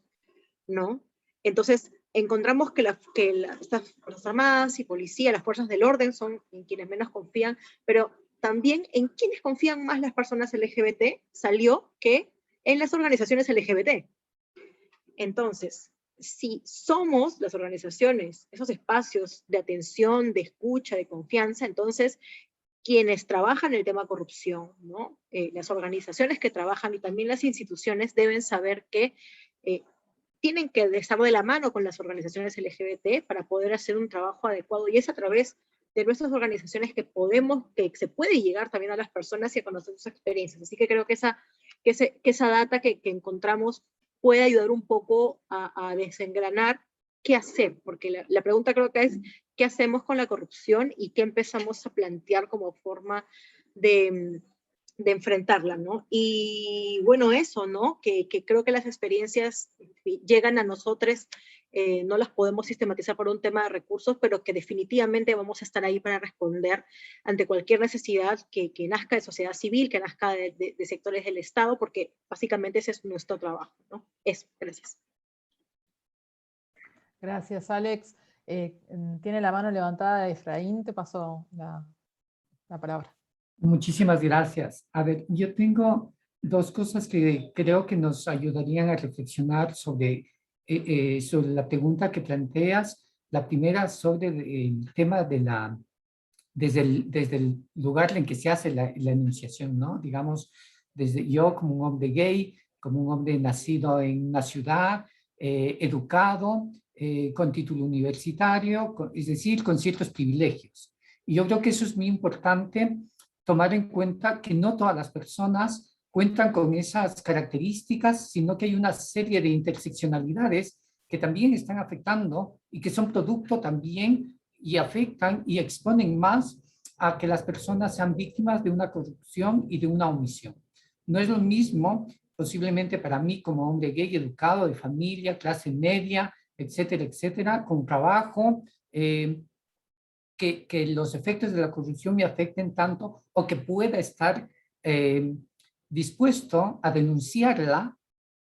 ¿no? Entonces, encontramos que estas Fuerzas Armadas y Policía, las fuerzas del orden, son en quienes menos confían, pero también en quienes confían más las personas LGBT, salió que en las organizaciones LGBT. Entonces, si somos las organizaciones, esos espacios de atención, de escucha, de confianza, entonces quienes trabajan el tema corrupción, ¿no? Las organizaciones que trabajan y también las instituciones deben saber que tienen que estar de la mano con las organizaciones LGBT para poder hacer un trabajo adecuado, y es a través de nuestras organizaciones que se puede llegar también a las personas y a conocer sus experiencias. Así que creo que esa data que encontramos puede ayudar un poco a desengranar qué hacer, porque la pregunta creo que es qué hacemos con la corrupción y qué empezamos a plantear como forma de enfrentarla, ¿no? Y bueno, eso, ¿no? Que creo que las experiencias llegan a nosotros, no las podemos sistematizar por un tema de recursos, pero que definitivamente vamos a estar ahí para responder ante cualquier necesidad que nazca de sociedad civil, que nazca de sectores del Estado, porque básicamente ese es nuestro trabajo, ¿no? Eso, gracias. Gracias, Alex. Tiene la mano levantada Efraín, te paso la palabra. Muchísimas gracias. A ver, yo tengo dos cosas que creo que nos ayudarían a reflexionar sobre la pregunta que planteas. La primera sobre el tema desde el lugar en que se hace la enunciación, ¿no? Digamos, desde yo como un hombre gay, como un hombre nacido en una ciudad, educado, con título universitario, es decir, con ciertos privilegios. Y yo creo que eso es muy importante, tomar en cuenta que no todas las personas cuentan con esas características, sino que hay una serie de interseccionalidades que también están afectando y que son producto también y afectan y exponen más a que las personas sean víctimas de una corrupción y de una omisión. No es lo mismo, posiblemente para mí como hombre gay, educado, de familia, clase media, etcétera, etcétera, con trabajo, que los efectos de la corrupción me afecten tanto o que pueda estar dispuesto a denunciarla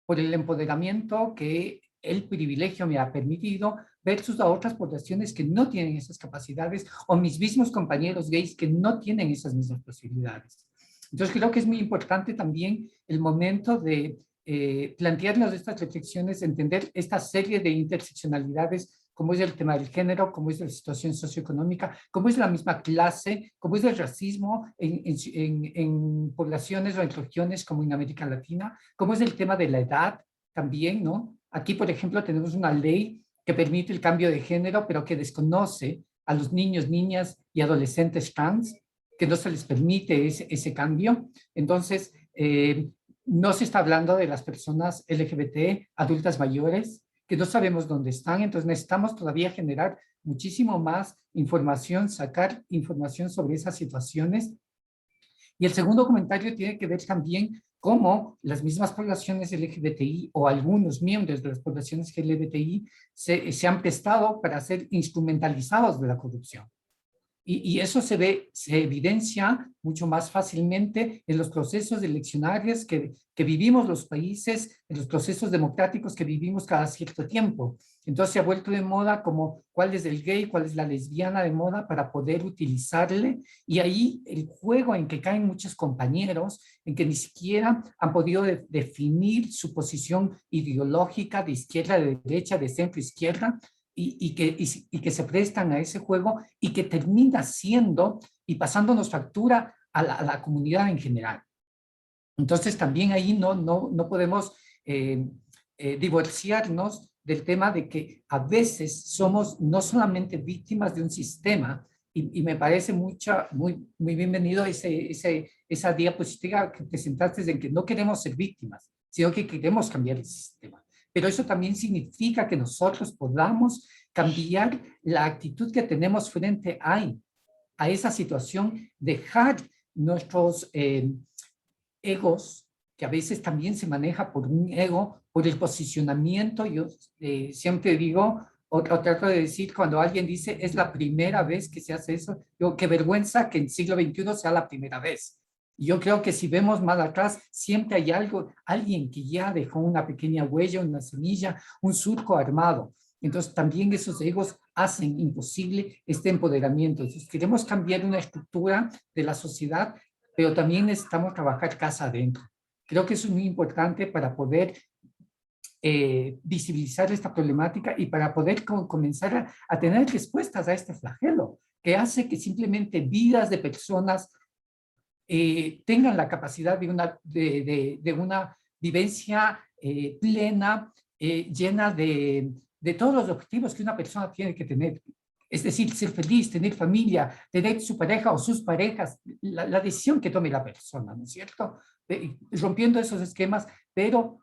por el empoderamiento que el privilegio me ha permitido versus a otras poblaciones que no tienen esas capacidades o mis mismos compañeros gays que no tienen esas mismas posibilidades. Entonces creo que es muy importante también el momento de plantearnos estas reflexiones, entender esta serie de interseccionalidades, como es el tema del género, como es la situación socioeconómica, como es la misma clase, como es el racismo en poblaciones o en regiones como en América Latina, como es el tema de la edad también, ¿no? Aquí, por ejemplo, tenemos una ley que permite el cambio de género, pero que desconoce a los niños, niñas y adolescentes trans, que no se les permite ese cambio. Entonces, no se está hablando de las personas LGBT, adultas mayores, que no sabemos dónde están, entonces necesitamos todavía generar muchísimo más información, sacar información sobre esas situaciones. Y el segundo comentario tiene que ver también cómo las mismas poblaciones LGBTI o algunos miembros de las poblaciones LGBTI se han prestado para ser instrumentalizados de la corrupción. Y eso se evidencia mucho más fácilmente en los procesos eleccionarios que vivimos los países, en los procesos democráticos que vivimos cada cierto tiempo. Entonces se ha vuelto de moda como cuál es el gay, cuál es la lesbiana de moda para poder utilizarle. Y ahí el juego en que caen muchos compañeros, en que ni siquiera han podido definir su posición ideológica de izquierda, de derecha, de centro, izquierda, y que se prestan a ese juego y que termina siendo y pasándonos factura a la comunidad en general. Entonces también ahí no podemos divorciarnos del tema de que a veces somos no solamente víctimas de un sistema, y me parece muy bienvenido esa diapositiva que presentaste de que no queremos ser víctimas, sino que queremos cambiar el sistema. Pero eso también significa que nosotros podamos cambiar la actitud que tenemos frente a esa situación, dejar nuestros egos, que a veces también se maneja por un ego, por el posicionamiento. Yo siempre digo, o trato de decir, cuando alguien dice, es la primera vez que se hace eso, digo, qué vergüenza que en el siglo XXI sea la primera vez. Yo creo que si vemos más atrás, siempre hay alguien que ya dejó una pequeña huella, una semilla, un surco armado. Entonces también esos egos hacen imposible este empoderamiento. Entonces queremos cambiar una estructura de la sociedad, pero también necesitamos trabajar casa adentro. Creo que eso es muy importante para poder visibilizar esta problemática y para poder comenzar a tener respuestas a este flagelo, que hace que simplemente vidas de personas tengan la capacidad de una vivencia plena, llena de todos los objetivos que una persona tiene que tener. Es decir, ser feliz, tener familia, tener su pareja o sus parejas, la decisión que tome la persona, ¿no es cierto? Rompiendo esos esquemas, pero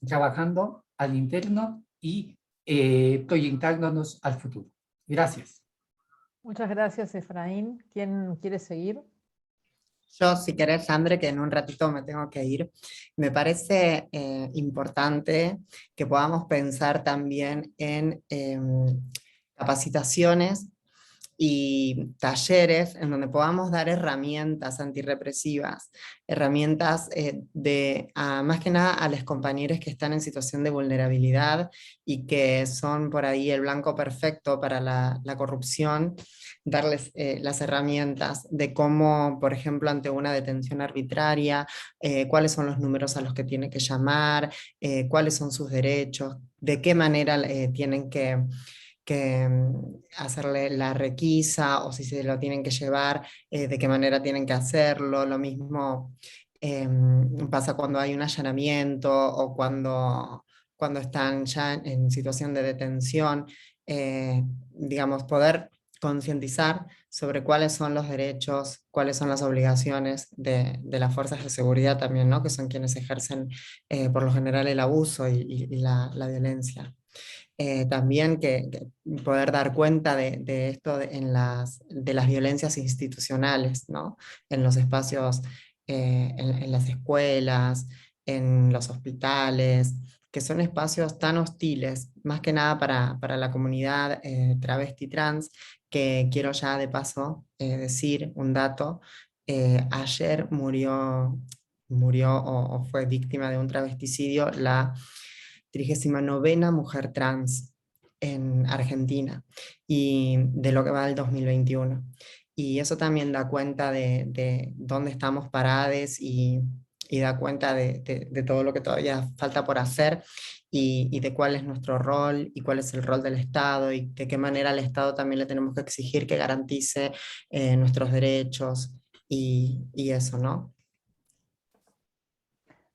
trabajando al interno y proyectándonos al futuro. Gracias. Muchas gracias, Efraín. ¿Quién quiere seguir? Yo, si querés, Sandra, que en un ratito me tengo que ir, me parece importante que podamos pensar también en capacitaciones y talleres en donde podamos dar herramientas antirrepresivas, herramientas más que nada a los compañeros que están en situación de vulnerabilidad y que son por ahí el blanco perfecto para la corrupción, darles las herramientas de cómo, por ejemplo, ante una detención arbitraria, cuáles son los números a los que tienen que llamar, cuáles son sus derechos, de qué manera tienen que hacerle la requisa, o si se lo tienen que llevar, de qué manera tienen que hacerlo. Lo mismo pasa cuando hay un allanamiento o cuando están ya en situación de detención, digamos, poder concientizar sobre cuáles son los derechos, cuáles son las obligaciones de las fuerzas de seguridad también, ¿no? Que son quienes ejercen por lo general el abuso y la violencia. También que poder dar cuenta de esto de las violencias institucionales, ¿no? En los espacios, en las escuelas, en los hospitales, que son espacios tan hostiles, más que nada para la comunidad travesti trans, que quiero ya de paso decir un dato. Ayer murió o fue víctima de un travesticidio la 39ª mujer trans en Argentina, y de lo que va del 2021. y eso también da cuenta de dónde estamos parados y da cuenta de todo lo que todavía falta por hacer y de cuál es nuestro rol y cuál es el rol del Estado y de qué manera al Estado también le tenemos que exigir que garantice nuestros derechos y eso, ¿no?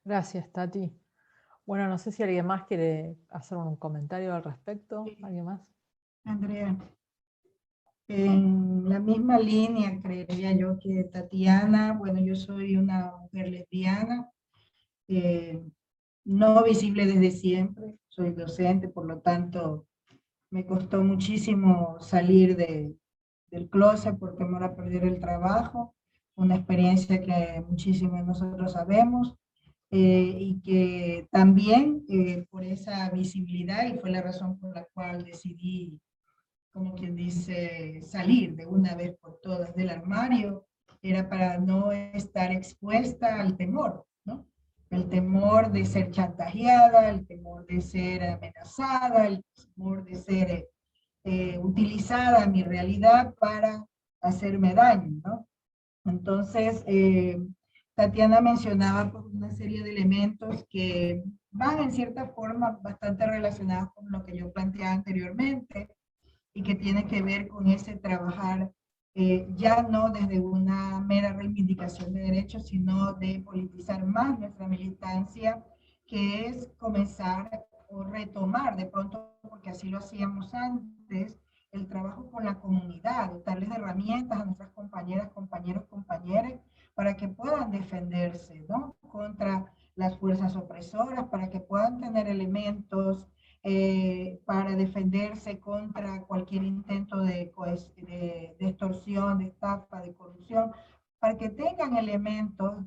Gracias, Tati. Bueno, no sé si alguien más quiere hacer un comentario al respecto. ¿Alguien más? Andrea, en la misma línea creería yo que Tatiana, bueno, yo soy una mujer lesbiana, no visible desde siempre, soy docente, por lo tanto me costó muchísimo salir del closet por temor a perder el trabajo, una experiencia que muchísimos de nosotros sabemos, y que también por esa visibilidad, y fue la razón por la cual decidí, como quien dice, salir de una vez por todas del armario, era para no estar expuesta al temor, ¿no? El temor de ser chantajeada, el temor de ser amenazada, el temor de ser utilizada mi realidad para hacerme daño, ¿no? Entonces, Tatiana mencionaba pues, una serie de elementos que van en cierta forma bastante relacionados con lo que yo planteaba anteriormente y que tiene que ver con ese trabajar ya no desde una mera reivindicación de derechos, sino de politizar más nuestra militancia, que es comenzar o retomar de pronto, porque así lo hacíamos antes, el trabajo con la comunidad, darles herramientas a nuestras compañeras, compañeros, compañeras, para que puedan defenderse, ¿no? Contra las fuerzas opresoras, para que puedan tener elementos para defenderse contra cualquier intento de extorsión, de estafa, de corrupción, para que tengan elementos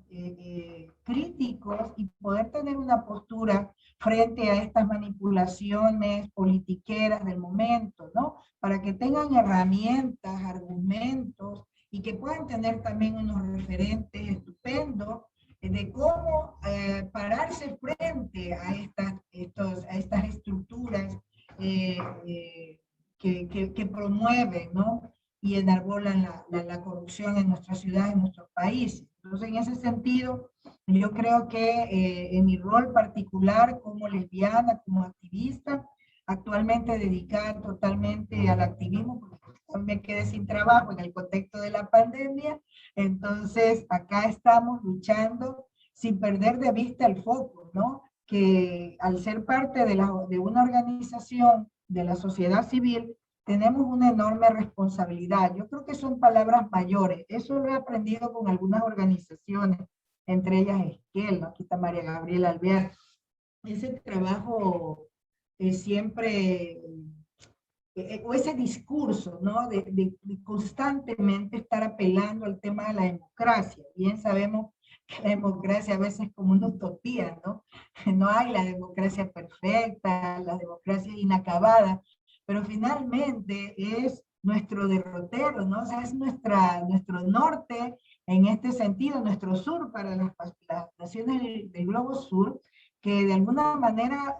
críticos y poder tener una postura frente a estas manipulaciones politiqueras del momento, ¿no? Para que tengan herramientas, argumentos y que puedan tener también unos referentes estupendos de cómo pararse frente a estas estructuras que promueven, ¿no? Y enarbolan la corrupción en nuestras ciudades, en nuestros países. Entonces, en ese sentido, yo creo que en mi rol particular como lesbiana, como activista, actualmente dedicada totalmente al activismo, porque me quedé sin trabajo en el contexto de la pandemia, entonces acá estamos luchando sin perder de vista el foco, ¿no? Que al ser parte de una organización de la sociedad civil, tenemos una enorme responsabilidad. Yo creo que son palabras mayores. Eso lo he aprendido con algunas organizaciones, entre ellas Esquel, ¿no? Aquí está María Gabriela Alvear. Ese trabajo siempre, o ese discurso, ¿no? De constantemente estar apelando al tema de la democracia. Bien sabemos que la democracia a veces es como una utopía, ¿no? No hay la democracia perfecta, la democracia inacabada, pero finalmente es nuestro derrotero, ¿no? O sea, es nuestro norte en este sentido, nuestro sur para las naciones del globo sur, que de alguna manera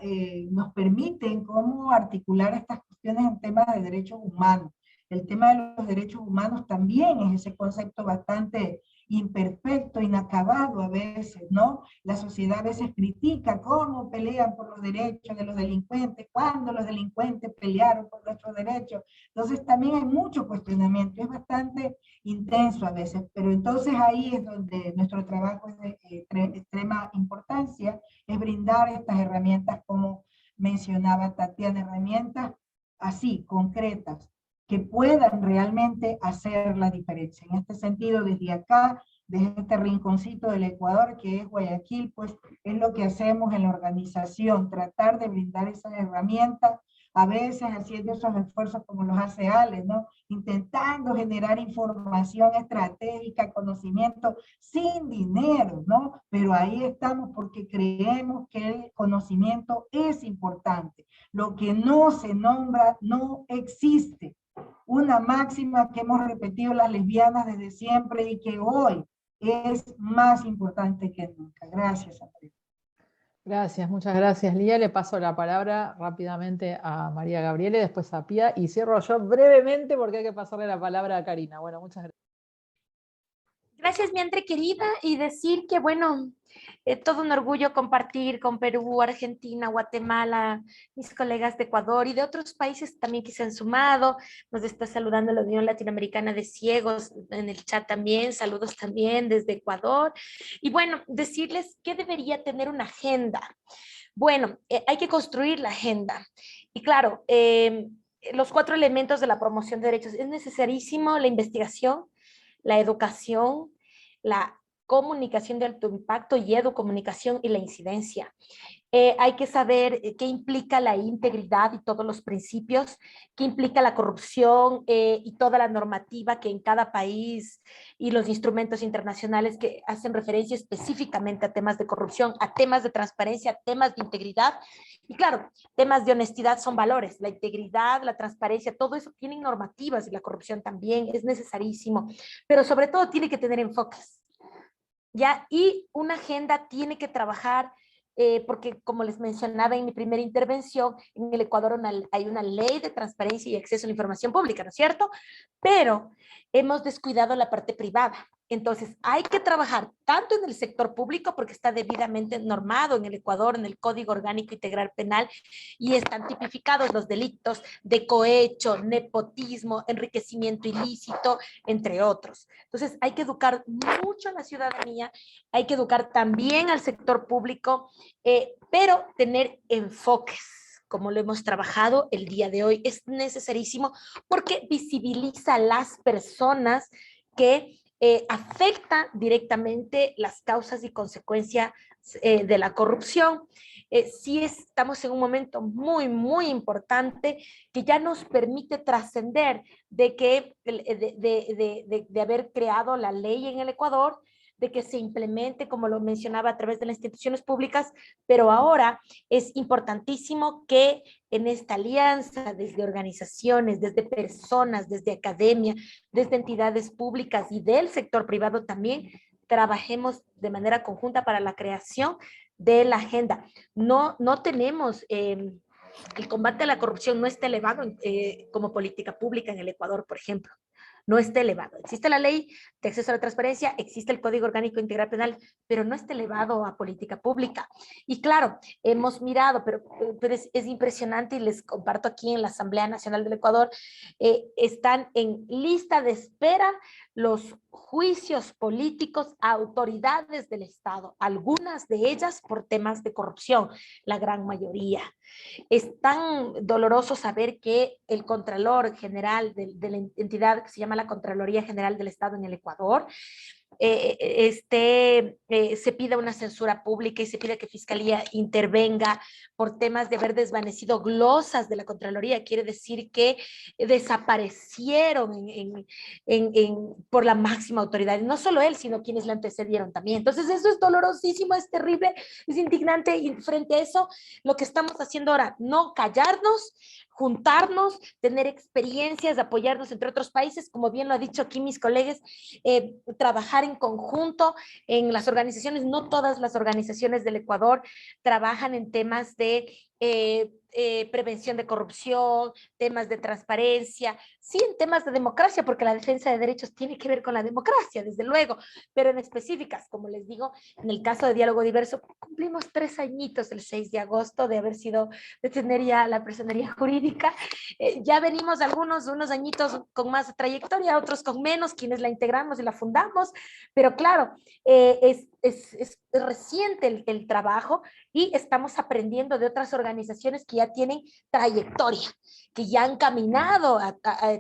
nos permiten cómo articular estas cuestiones en temas de derechos humanos. El tema de los derechos humanos también es ese concepto bastante imperfecto, inacabado a veces, ¿no? La sociedad a veces critica cómo pelean por los derechos de los delincuentes, cuando los delincuentes pelearon por nuestros derechos. Entonces también hay mucho cuestionamiento, es bastante intenso a veces, pero entonces ahí es donde nuestro trabajo es de extrema importancia, es brindar estas herramientas como mencionaba Tatiana, herramientas así, concretas, que puedan realmente hacer la diferencia. En este sentido, desde acá, desde este rinconcito del Ecuador, que es Guayaquil, pues es lo que hacemos en la organización, tratar de brindar esas herramientas, a veces haciendo esos esfuerzos como los hace Ale, ¿no? Intentando generar información estratégica, conocimiento, sin dinero, ¿no? Pero ahí estamos porque creemos que el conocimiento es importante. Lo que no se nombra no existe. Una máxima que hemos repetido las lesbianas desde siempre y que hoy es más importante que nunca. Gracias, Andrea. Gracias, muchas gracias, Lía. Le paso la palabra rápidamente a María Gabriela y después a Pía. Y cierro yo brevemente porque hay que pasarle la palabra a Karina. Bueno, muchas gracias. Gracias, mi André querida, y decir que, bueno, todo un orgullo compartir con Perú, Argentina, Guatemala, mis colegas de Ecuador y de otros países también que se han sumado. Nos está saludando la Unión Latinoamericana de Ciegos en el chat también. Saludos también desde Ecuador. Y bueno, decirles que debería tener una agenda. Bueno, hay que construir la agenda. Y claro, los 4 elementos de la promoción de derechos. Es necesarísimo la investigación, la educación, la comunicación de alto impacto y educomunicación y la incidencia. Hay que saber qué implica la integridad y todos los principios, qué implica la corrupción y toda la normativa que en cada país y los instrumentos internacionales que hacen referencia específicamente a temas de corrupción, a temas de transparencia, a temas de integridad. Y claro, temas de honestidad son valores, la integridad, la transparencia, todo eso tienen normativas y la corrupción también es necesarísimo, pero sobre todo tiene que tener enfoques. ¿Ya? Y una agenda tiene que trabajar, porque como les mencionaba en mi primera intervención, en el Ecuador hay una ley de transparencia y acceso a la información pública, ¿no es cierto? Pero hemos descuidado la parte privada. Entonces, hay que trabajar tanto en el sector público, porque está debidamente normado en el Ecuador, en el Código Orgánico Integral Penal, y están tipificados los delitos de cohecho, nepotismo, enriquecimiento ilícito, entre otros. Entonces, hay que educar mucho a la ciudadanía, hay que educar también al sector público, pero tener enfoques, como lo hemos trabajado el día de hoy. Es necesarísimo porque visibiliza a las personas que afecta directamente las causas y consecuencias de la corrupción. Sí estamos en un momento muy, muy importante que ya nos permite trascender de que de haber creado la ley en el Ecuador, de que se implemente, como lo mencionaba, a través de las instituciones públicas, pero ahora es importantísimo que en esta alianza, desde organizaciones, desde personas, desde academia, desde entidades públicas y del sector privado también, trabajemos de manera conjunta para la creación de la agenda. No tenemos... el combate a la corrupción no está elevado como política pública en el Ecuador, por ejemplo. No está elevado. Existe la ley de acceso a la transparencia, existe el Código Orgánico Integral Penal, pero no está elevado a política pública. Y claro, hemos mirado, pero es impresionante y les comparto aquí en la Asamblea Nacional del Ecuador, están en lista de espera los juicios políticos a autoridades del Estado, algunas de ellas por temas de corrupción, la gran mayoría. Es tan doloroso saber que el Contralor General de la entidad que se llama la Contraloría General del Estado en el Ecuador, se pide una censura pública y se pide que Fiscalía intervenga por temas de haber desvanecido glosas de la Contraloría. Quiere decir que desaparecieron por la máxima autoridad. Y no solo él, sino quienes le antecedieron también. Entonces eso es dolorosísimo, es terrible, es indignante, y frente a eso lo que estamos haciendo ahora, no callarnos, juntarnos, tener experiencias, apoyarnos entre otros países, como bien lo ha dicho aquí mis colegas, trabajar en conjunto en las organizaciones. No todas las organizaciones del Ecuador trabajan en temas de prevención de corrupción, temas de transparencia, sí en temas de democracia, porque la defensa de derechos tiene que ver con la democracia, desde luego, pero en específicas, como les digo, en el caso de Diálogo Diverso, cumplimos 3 añitos el 6 de agosto de tener ya la personería jurídica. Ya venimos unos añitos con más trayectoria, otros con menos, quienes la integramos y la fundamos, pero claro, es reciente el trabajo y estamos aprendiendo de otras organizaciones que ya tienen trayectoria, que ya han caminado a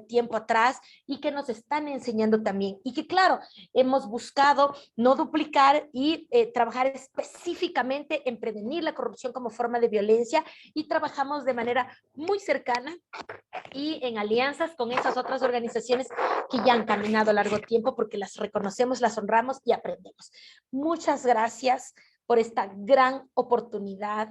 tiempo atrás y que nos están enseñando también. Y que claro, hemos buscado no duplicar y trabajar específicamente en prevenir la corrupción como forma de violencia, y trabajamos de manera muy cercana y en alianzas con esas otras organizaciones que ya han caminado a largo tiempo, porque las reconocemos, las honramos y aprendemos. Muchas gracias por esta gran oportunidad.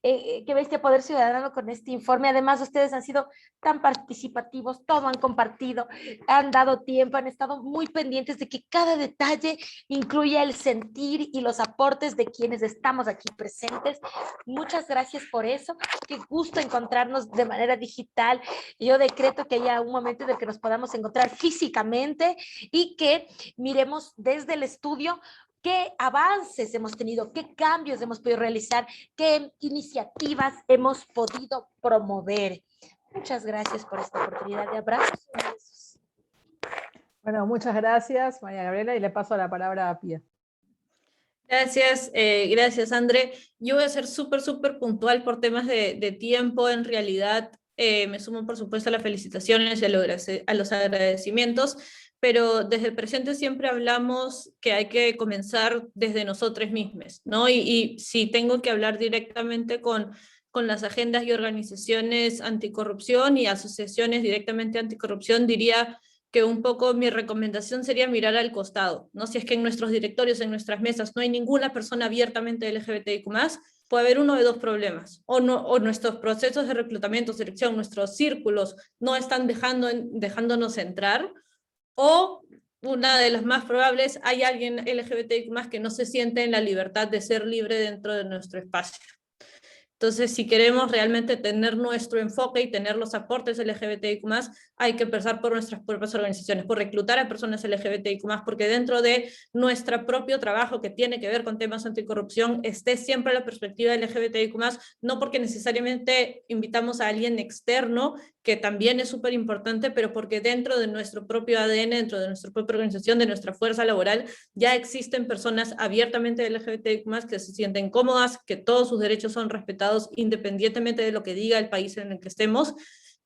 Qué bestia Poder Ciudadano con este informe. Además, ustedes han sido tan participativos, todo han compartido, han dado tiempo, han estado muy pendientes de que cada detalle incluya el sentir y los aportes de quienes estamos aquí presentes. Muchas gracias por eso. Qué gusto encontrarnos de manera digital. Yo decreto que haya un momento en el que nos podamos encontrar físicamente y que miremos desde el estudio qué avances hemos tenido, qué cambios hemos podido realizar, qué iniciativas hemos podido promover. Muchas gracias por esta oportunidad. De abrazos y besos. Bueno, muchas gracias, María Gabriela, y le paso la palabra a Pia. Gracias, gracias André. Yo voy a ser súper puntual por temas de tiempo. En realidad me sumo por supuesto a las felicitaciones y a los agradecimientos, pero desde el presente siempre hablamos que hay que comenzar desde nosotros mismos, ¿no? Y si tengo que hablar directamente con las agendas y organizaciones anticorrupción y asociaciones directamente anticorrupción, diría que un poco mi recomendación sería mirar al costado, ¿no? Si es que en nuestros directorios, en nuestras mesas, no hay ninguna persona abiertamente LGBTIQ+, puede haber uno de dos problemas, o nuestros procesos de reclutamiento, selección, nuestros círculos no están dejándonos entrar, o una de las más probables, hay alguien LGBTIQ+, que no se siente en la libertad de ser libre dentro de nuestro espacio. Entonces, si queremos realmente tener nuestro enfoque y tener los aportes LGBTIQ+, hay que empezar por nuestras propias organizaciones, por reclutar a personas LGBTIQ+, porque dentro de nuestro propio trabajo que tiene que ver con temas anticorrupción, esté siempre la perspectiva LGBTIQ+, no porque necesariamente invitamos a alguien externo, que también es súper importante, pero porque dentro de nuestro propio ADN, dentro de nuestra propia organización, de nuestra fuerza laboral, ya existen personas abiertamente LGBTIQ+, que se sienten cómodas, que todos sus derechos son respetados, independientemente de lo que diga el país en el que estemos,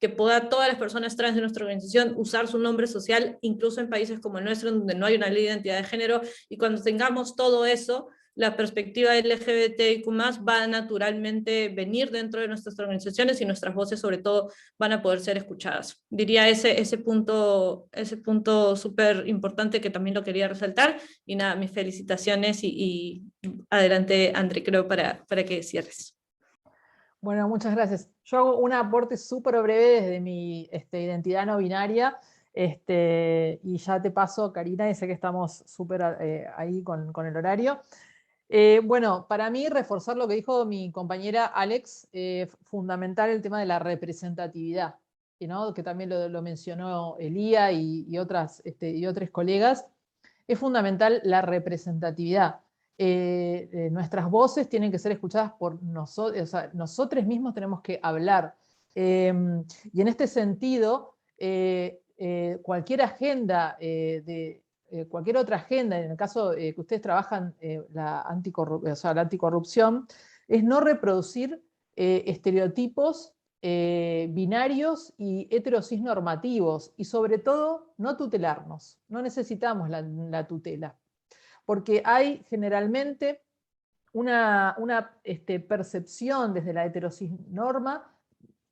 que pueda todas las personas trans de nuestra organización usar su nombre social, incluso en países como el nuestro, donde no hay una ley de identidad de género, y cuando tengamos todo eso, la perspectiva LGBTIQ+ va a naturalmente venir dentro de nuestras organizaciones y nuestras voces sobre todo van a poder ser escuchadas. Diría ese punto súper importante que también lo quería resaltar, y nada, mis felicitaciones y adelante André, creo para que cierres. Bueno, muchas gracias. Yo hago un aporte súper breve desde mi identidad no binaria, y ya te paso, Karina, y sé que estamos súper ahí con el horario. Bueno, para mí, reforzar lo que dijo mi compañera Alex, fundamental el tema de la representatividad, ¿no? Que también lo mencionó Elía y otros colegas. Es fundamental la representatividad. Nuestras voces tienen que ser escuchadas por nosotros, o sea, nosotros mismos tenemos que hablar. Y en este sentido, cualquier agenda, cualquier otra agenda, en el caso que ustedes trabajan la anticorrupción, es no reproducir estereotipos binarios y heterocisnormativos, y sobre todo no tutelarnos. No necesitamos la tutela, porque hay generalmente una percepción desde la heterocisnorma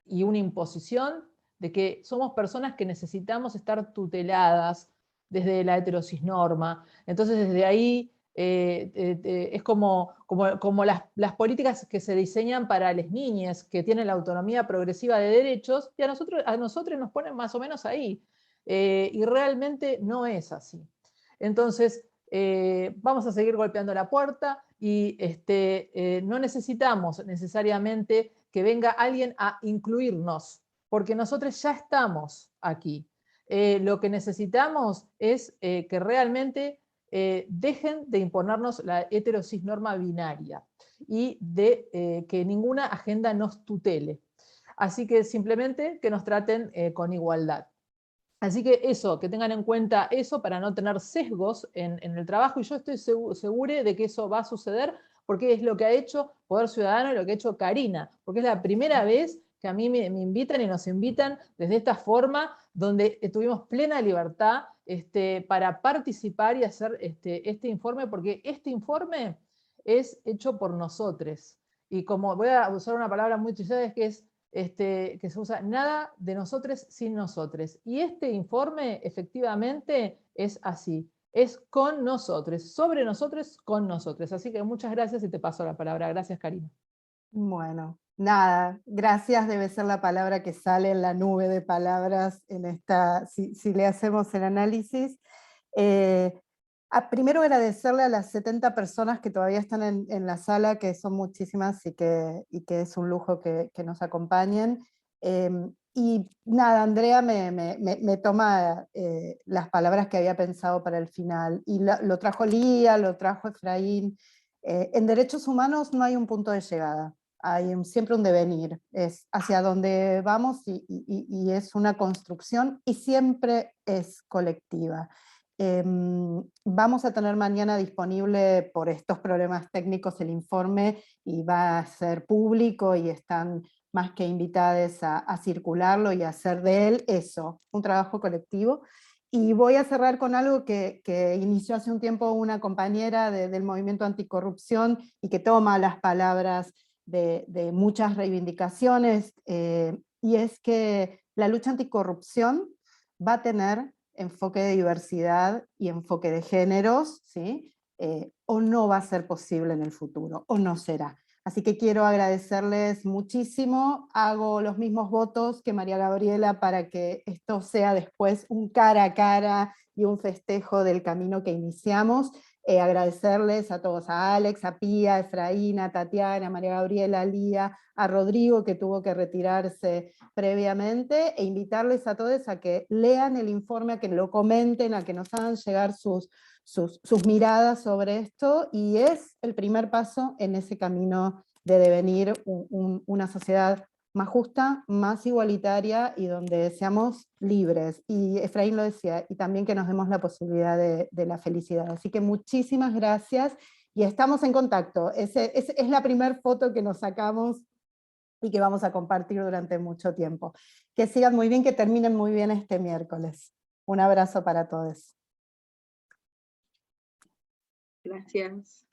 y una imposición de que somos personas que necesitamos estar tuteladas desde la heterocisnorma. Entonces desde ahí es como las políticas que se diseñan para las niñas, que tienen la autonomía progresiva de derechos, y a nosotros nos ponen más o menos ahí. Y realmente no es así. Entonces, vamos a seguir golpeando la puerta y no necesitamos necesariamente que venga alguien a incluirnos, porque nosotros ya estamos aquí. Lo que necesitamos es que realmente dejen de imponernos la heterocisnorma binaria y de que ninguna agenda nos tutele. Así que simplemente que nos traten con igualdad. Así que eso, que tengan en cuenta eso para no tener sesgos en el trabajo, y yo estoy segura de que eso va a suceder, porque es lo que ha hecho Poder Ciudadano y lo que ha hecho Karina, porque es la primera vez que a mí me invitan y nos invitan desde esta forma, donde tuvimos plena libertad para participar y hacer este informe, porque este informe es hecho por nosotros. Y como voy a usar una palabra muy trillada, es que es que se usa nada de nosotros sin nosotros. Y este informe efectivamente es así. es con nosotros, sobre nosotros, con nosotros. Así que muchas gracias y te paso la palabra. Gracias, Karina. Bueno, nada, gracias debe ser la palabra que sale en la nube de palabras en esta, si le hacemos el análisis. Primero agradecerle a las 70 personas que todavía están en la sala, que son muchísimas y que es un lujo que nos acompañen. Y nada, Andrea me toma las palabras que había pensado para el final, y lo trajo Lía, lo trajo Efraín. En derechos humanos no hay un punto de llegada, hay siempre un devenir, es hacia donde vamos y es una construcción y siempre es colectiva. Vamos a tener mañana disponible por estos problemas técnicos el informe y va a ser público y están más que invitadas a circularlo y a hacer de él eso, un trabajo colectivo. Y voy a cerrar con algo que inició hace un tiempo una compañera del movimiento anticorrupción y que toma las palabras de muchas reivindicaciones, y es que la lucha anticorrupción va a tener enfoque de diversidad y enfoque de géneros, ¿sí? O no va a ser posible en el futuro, o no será. Así que quiero agradecerles muchísimo, hago los mismos votos que María Gabriela para que esto sea después un cara a cara y un festejo del camino que iniciamos. Agradecerles a todos, a Alex, a Pía, a Efraín, a Tatiana, a María Gabriela, a Lía, a Rodrigo que tuvo que retirarse previamente, e invitarles a todos a que lean el informe, a que lo comenten, a que nos hagan llegar sus miradas sobre esto, y es el primer paso en ese camino de devenir una sociedad más justa, más igualitaria y donde seamos libres. Y Efraín lo decía, y también que nos demos la posibilidad de la felicidad. Así que muchísimas gracias y estamos en contacto. Es la primera foto que nos sacamos y que vamos a compartir durante mucho tiempo. Que sigan muy bien, que terminen muy bien este miércoles. Un abrazo para todos. Gracias.